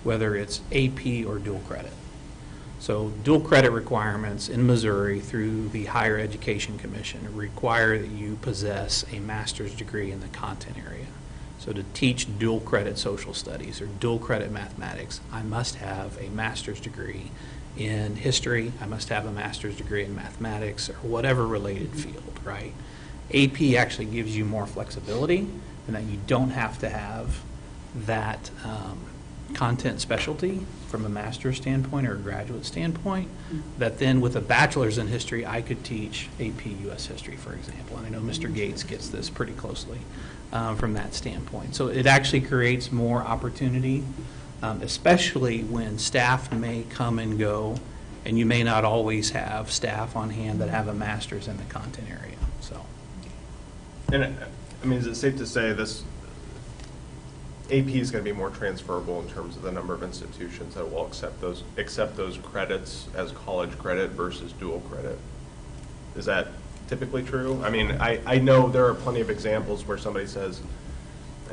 whether it's AP or dual credit. So dual credit requirements in Missouri through the Higher Education Commission require that you possess a master's degree in the content area. So to teach dual credit social studies or dual credit mathematics, I must have a master's degree in history, I must have a master's degree in mathematics or whatever related field, right? AP actually gives you more flexibility in that you don't have to have that content specialty from a master's standpoint or a graduate standpoint, that then with a bachelor's in history, I could teach AP U.S. history, for example. And I know Mr. Gates gets this pretty closely from that standpoint. So it actually creates more opportunity, especially when staff may come and go, and you may not always have staff on hand that have a master's in the content area, so. And I mean, is it safe to say this AP is going to be more transferable in terms of the number of institutions that will accept those credits as college credit versus dual credit? Is that typically true? I mean, I know there are plenty of examples where somebody says,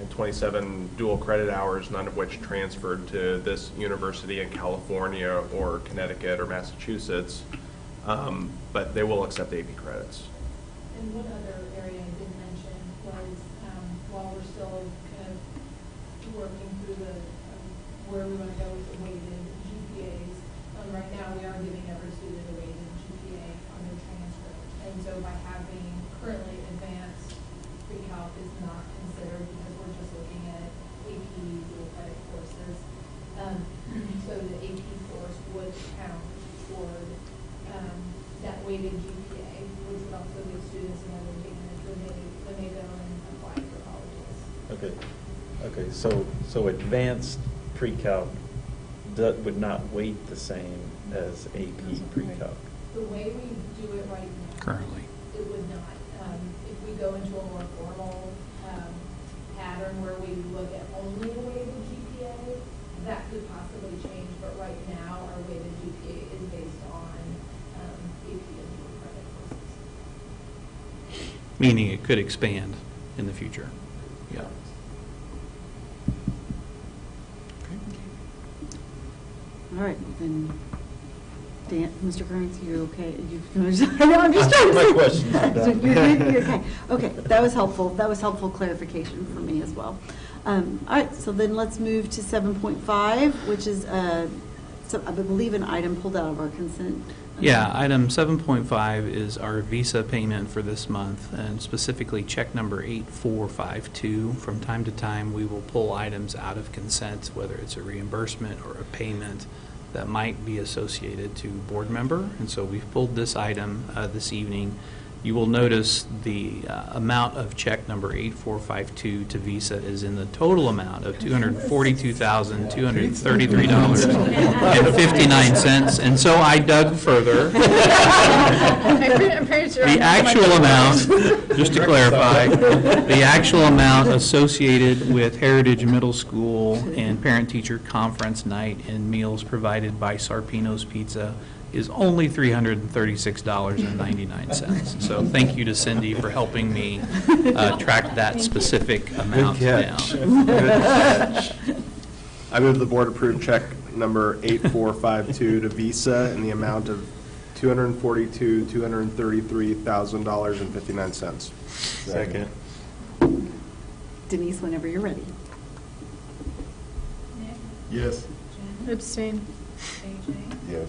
27 dual credit hours, none of which transferred to this university in California or Connecticut or Massachusetts, but they will accept AP credits. And one other area I did mention was while we're still kind of working through where we want to go with the weighted GPAs, right now we are giving every student a weighted GPA on their transcript. And so by having currently advanced pre-calc is not considered because we're just looking at AP dual credit courses. So the AP course would count toward that weighted GPA, which would also give students another advantage when they go and apply for colleges. Okay, so advanced pre-calc would not weight the same as AP pre-calc. The way we do it right now. Currently. It would not. If we go into a more formal pattern where we look at only the weighted GPA, that could possibly change, but right now our weighted GPA is based meaning it could expand in the future. Yeah. All right, then, Dan, Mr. Kearns, you okay? I know, I'm just trying to. My questions are So done. you're good? You're okay. Okay, that was helpful. That was helpful clarification for me as well. All right, so then let's move to 7.5, which is, so I believe, an item pulled out of our consent. Yeah, item 7.5 is our Visa payment for this month, and specifically check number 8452. From time to time, we will pull items out of consent, whether it's a reimbursement or a payment that might be associated to board member. And so we've pulled this item this evening. You will notice the amount of check number 8452 to Visa is in the total amount of $242,233.59. And so I dug further. I'm pretty sure. The actual amount, just to clarify, the actual amount associated with Heritage Middle School and parent-teacher conference night and meals provided by Sarpino's Pizza is only $336.99. So thank you to Cindy for helping me track that specific amount down. Good catch. I move the board approve check number 8452 to Visa in the amount of $233,059.59. Second. Denise, whenever you're ready. Nick? Yes. Jen? Abstain. AJ? Yes.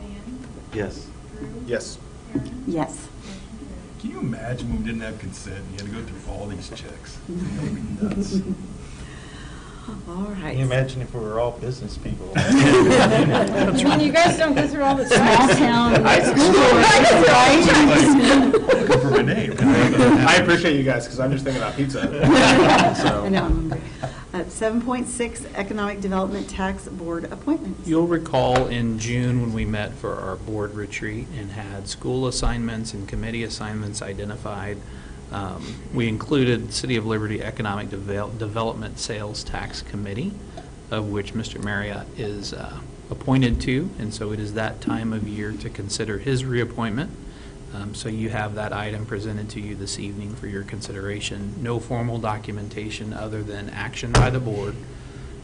Dan? Yes. Drew? Yes. Aaron? Yes. Motion carries. Can you imagine when we didn't have consent and you had to go through all these checks? That would be nuts. All right. Can you imagine if we were all business people? I mean, you guys don't go through all the Small checks. town Looking for my name. I appreciate you guys because I'm just thinking about pizza. I know, I'm hungry. 7.6, Economic Development Tax Board appointments. You'll recall in June when we met for our board retreat and had school assignments and committee assignments identified, we included City of Liberty Economic Development Sales Tax Committee, of which Mr. Marriott is appointed to, and so it is that time of year to consider his reappointment. So you have that item presented to you this evening for your consideration. No formal documentation other than action by the board.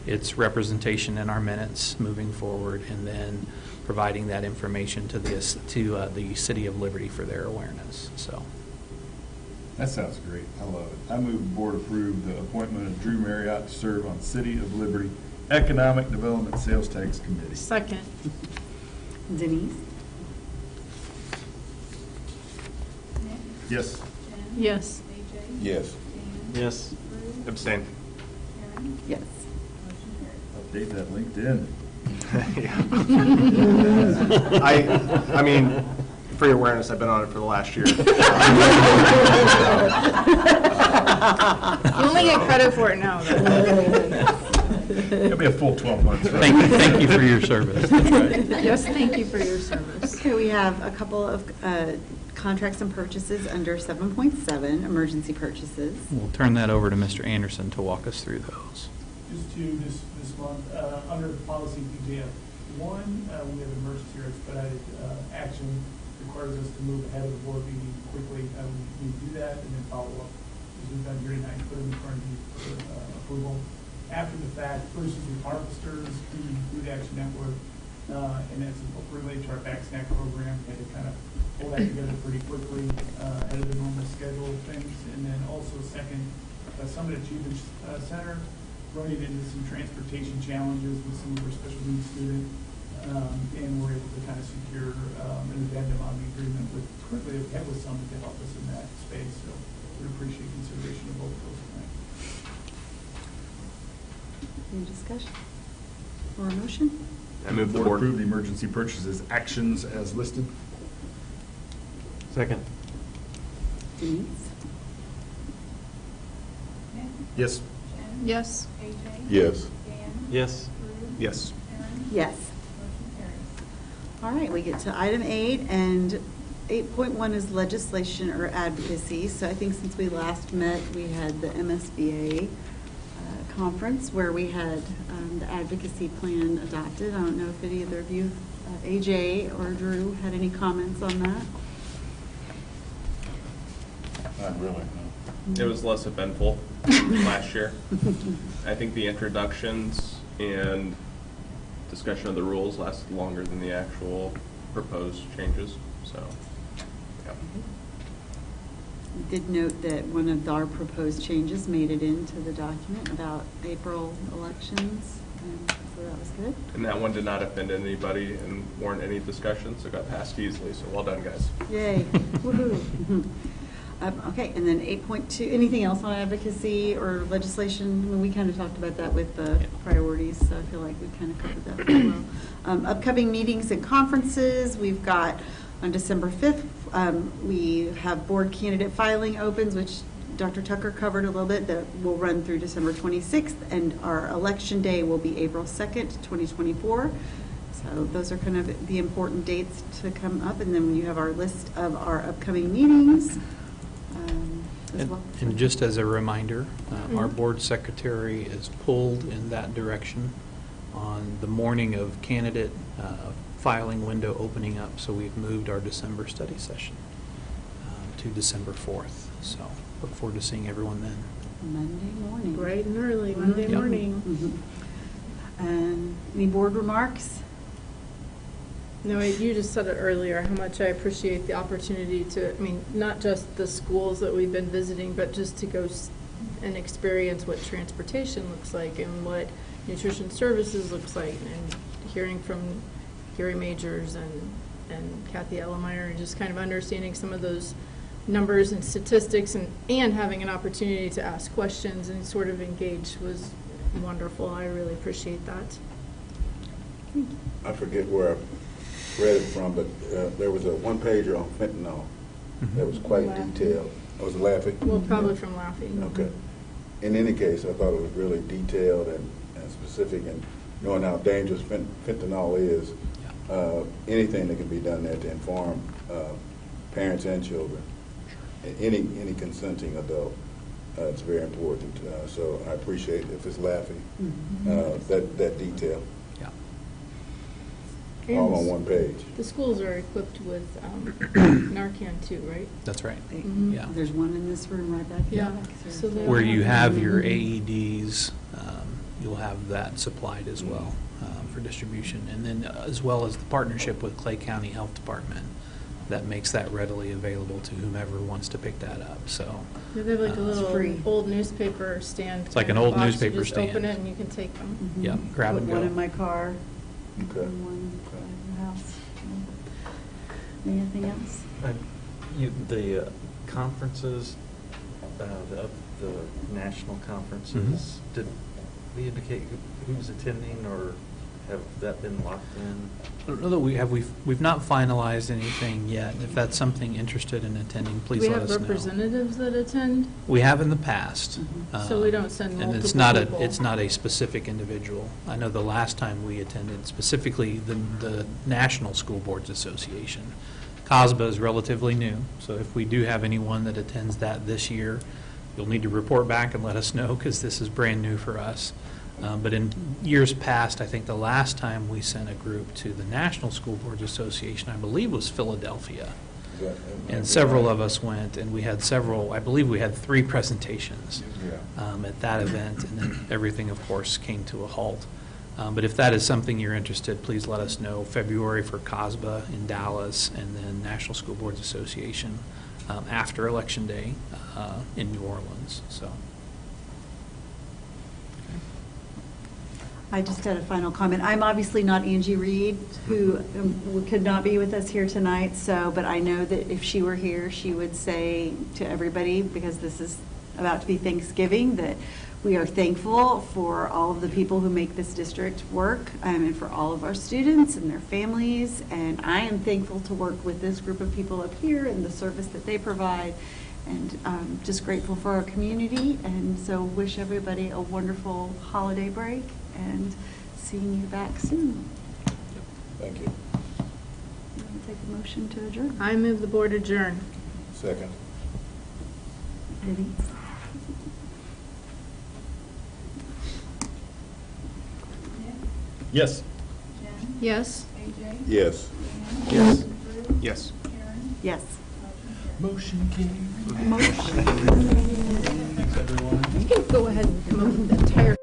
It's representation in our minutes moving forward, and then providing that information to the City of Liberty for their awareness. So. That sounds great. I love it. I move the board approve the appointment of Drew Marriott to serve on City of Liberty Economic Development Sales Tax Committee. Second. Denise? Nick? Yes. Jen? Yes. AJ? Yes. Dan? Yes. Drew? Abstain. Aaron? Yes. Motion carries. Update that LinkedIn. I mean, for your awareness, I've been on it for the last year. You only get credit for it now, though. It'll be a full 12 months. right? Thank you for your service. That's right. Yes, thank you for your service. Okay, we have a couple of contracts and purchases under 7.7, emergency purchases. We'll turn that over to Mr. Anderson to walk us through those. Just to this month, under policy PJF 1, we have emergency or expedited action requires us to move ahead of the board meeting quickly. We do that and then follow up, as we've done here tonight, put them in front of you for approval. After the fact, first is the harvesters, the Food Action Network, and that's related to our back snack program. We had to kind of pull that together pretty quickly ahead of the normal schedule of things. And then also second, Summit Achievement Center, running into some transportation challenges with some of our special needs students. And we're able to kind of secure an addendum on the agreement with currently we have with Summit to help us in that space. So we appreciate consideration of both of those tonight. Any discussion or a motion? I move the Board board. approve the emergency purchases actions as listed. Second. Denise? Nick? Yes. Jen? Yes. AJ? Yes. Dan? Yes. Drew? Yes. Aaron? Yes. Motion carries. All right, we get to item 8, and 8.1 is legislation or advocacy. So I think since we last met, we had the MSBA conference where we had the advocacy plan adopted. I don't know if any either of you, AJ or Drew, had any comments on that. Not really, no. It was less eventful last year. I think the introductions and discussion of the rules lasted longer than the actual proposed changes, so, yeah. I did note that one of our proposed changes made it into the document about April elections, and so that was good. And that one did not offend anybody and warrant any discussion, so it got passed easily, so well done, guys. Yay, woohoo. Okay, and then 8.2, anything else on advocacy or legislation? I mean, we kind of talked about that with the priorities, so I feel like we kind of covered that pretty well. Upcoming meetings and conferences, we've got on December 5th, we have board candidate filing opens, which Dr. Tucker covered a little bit, that will run through December 26th, and our election day will be April 2nd, 2024. So those are kind of the important dates to come up, and then you have our list of our upcoming meetings. As well. And just as a reminder, our board secretary is pulled in that direction on the morning of candidate filing window opening up. So we've moved our December study session to December 4th. So look forward to seeing everyone then. Monday morning. Bright and early, Monday Yep. morning. Any board remarks? No, you just said it earlier, how much I appreciate the opportunity to, I mean, not just the schools that we've been visiting, but just to go and experience what transportation looks like and what nutrition services looks like, and hearing from Gary Majors and Kathy Ellemeyer, and just kind of understanding some of those numbers and statistics, and having an opportunity to ask questions and sort of engage was wonderful. I really appreciate that. I forget where I read it from, but there was a one-pager on fentanyl that was quite detailed. Oh, was it Laffey? Well, probably from Laffey. Okay. In any case, I thought it was really detailed and specific, and knowing how dangerous fentanyl is, anything that can be done there to inform parents and children, any consenting adult, it's very important. So I appreciate if it's Laffey, that detail. All on one page. The schools are equipped with Narcan too, right? That's right. Mhm. Yeah. There's one in this room right back here. Yeah. So they Where you have your AEDs, you'll have that supplied as well for distribution. And then as well as the partnership with Clay County Health Department, that makes that readily available to whomever wants to pick that up. So Yeah, they have like a It's little free. old newspaper stand. It's like kind an of old box. newspaper You just open stand. it and you can take them. yeah, grab Put and one go. in my car, Okay. and one in the house. Anything else? The conferences, the national conferences, did we indicate who's attending, or have that been locked in? I don't know that we've not finalized anything yet. If that's something interested in attending, Do please we let have us know. representatives that attend? We have in the past. So we don't send And it's multiple not people. it's not a specific individual. I know the last time we attended, specifically the National School Boards Association. COSBA is relatively new, so if we do have anyone that attends that this year, you'll need to report back and let us know, because this is brand new for us. But in years past, I think the last time we sent a group to the National School Boards Association, I believe, was Philadelphia. And several of us went, and we had I believe we had 3 presentations at that event, and then everything, of course, came to a halt. But if that is something you're interested, please let us know. February for COSBA in Dallas, and then National School Boards Association after Election Day in New Orleans. So. I just had a final comment. I'm obviously not Angie Reed, who could not be with us here tonight, but I know that if she were here, she would say to everybody, because this is about to be Thanksgiving, that we are thankful for all of the people who make this district work, and for all of our students and their families, and I am thankful to work with this group of people up here and the service that they provide, and just grateful for our community, and so wish everybody a wonderful holiday break, and seeing you back soon. Thank you. You want to take a motion to adjourn? I move the board adjourn. Second. Denise? Yes. Jen? Yes. AJ? Yes. Yes. Drew? Yes. Karen? Yes. Motion carries. Motion carried. You can go ahead and come up with the entire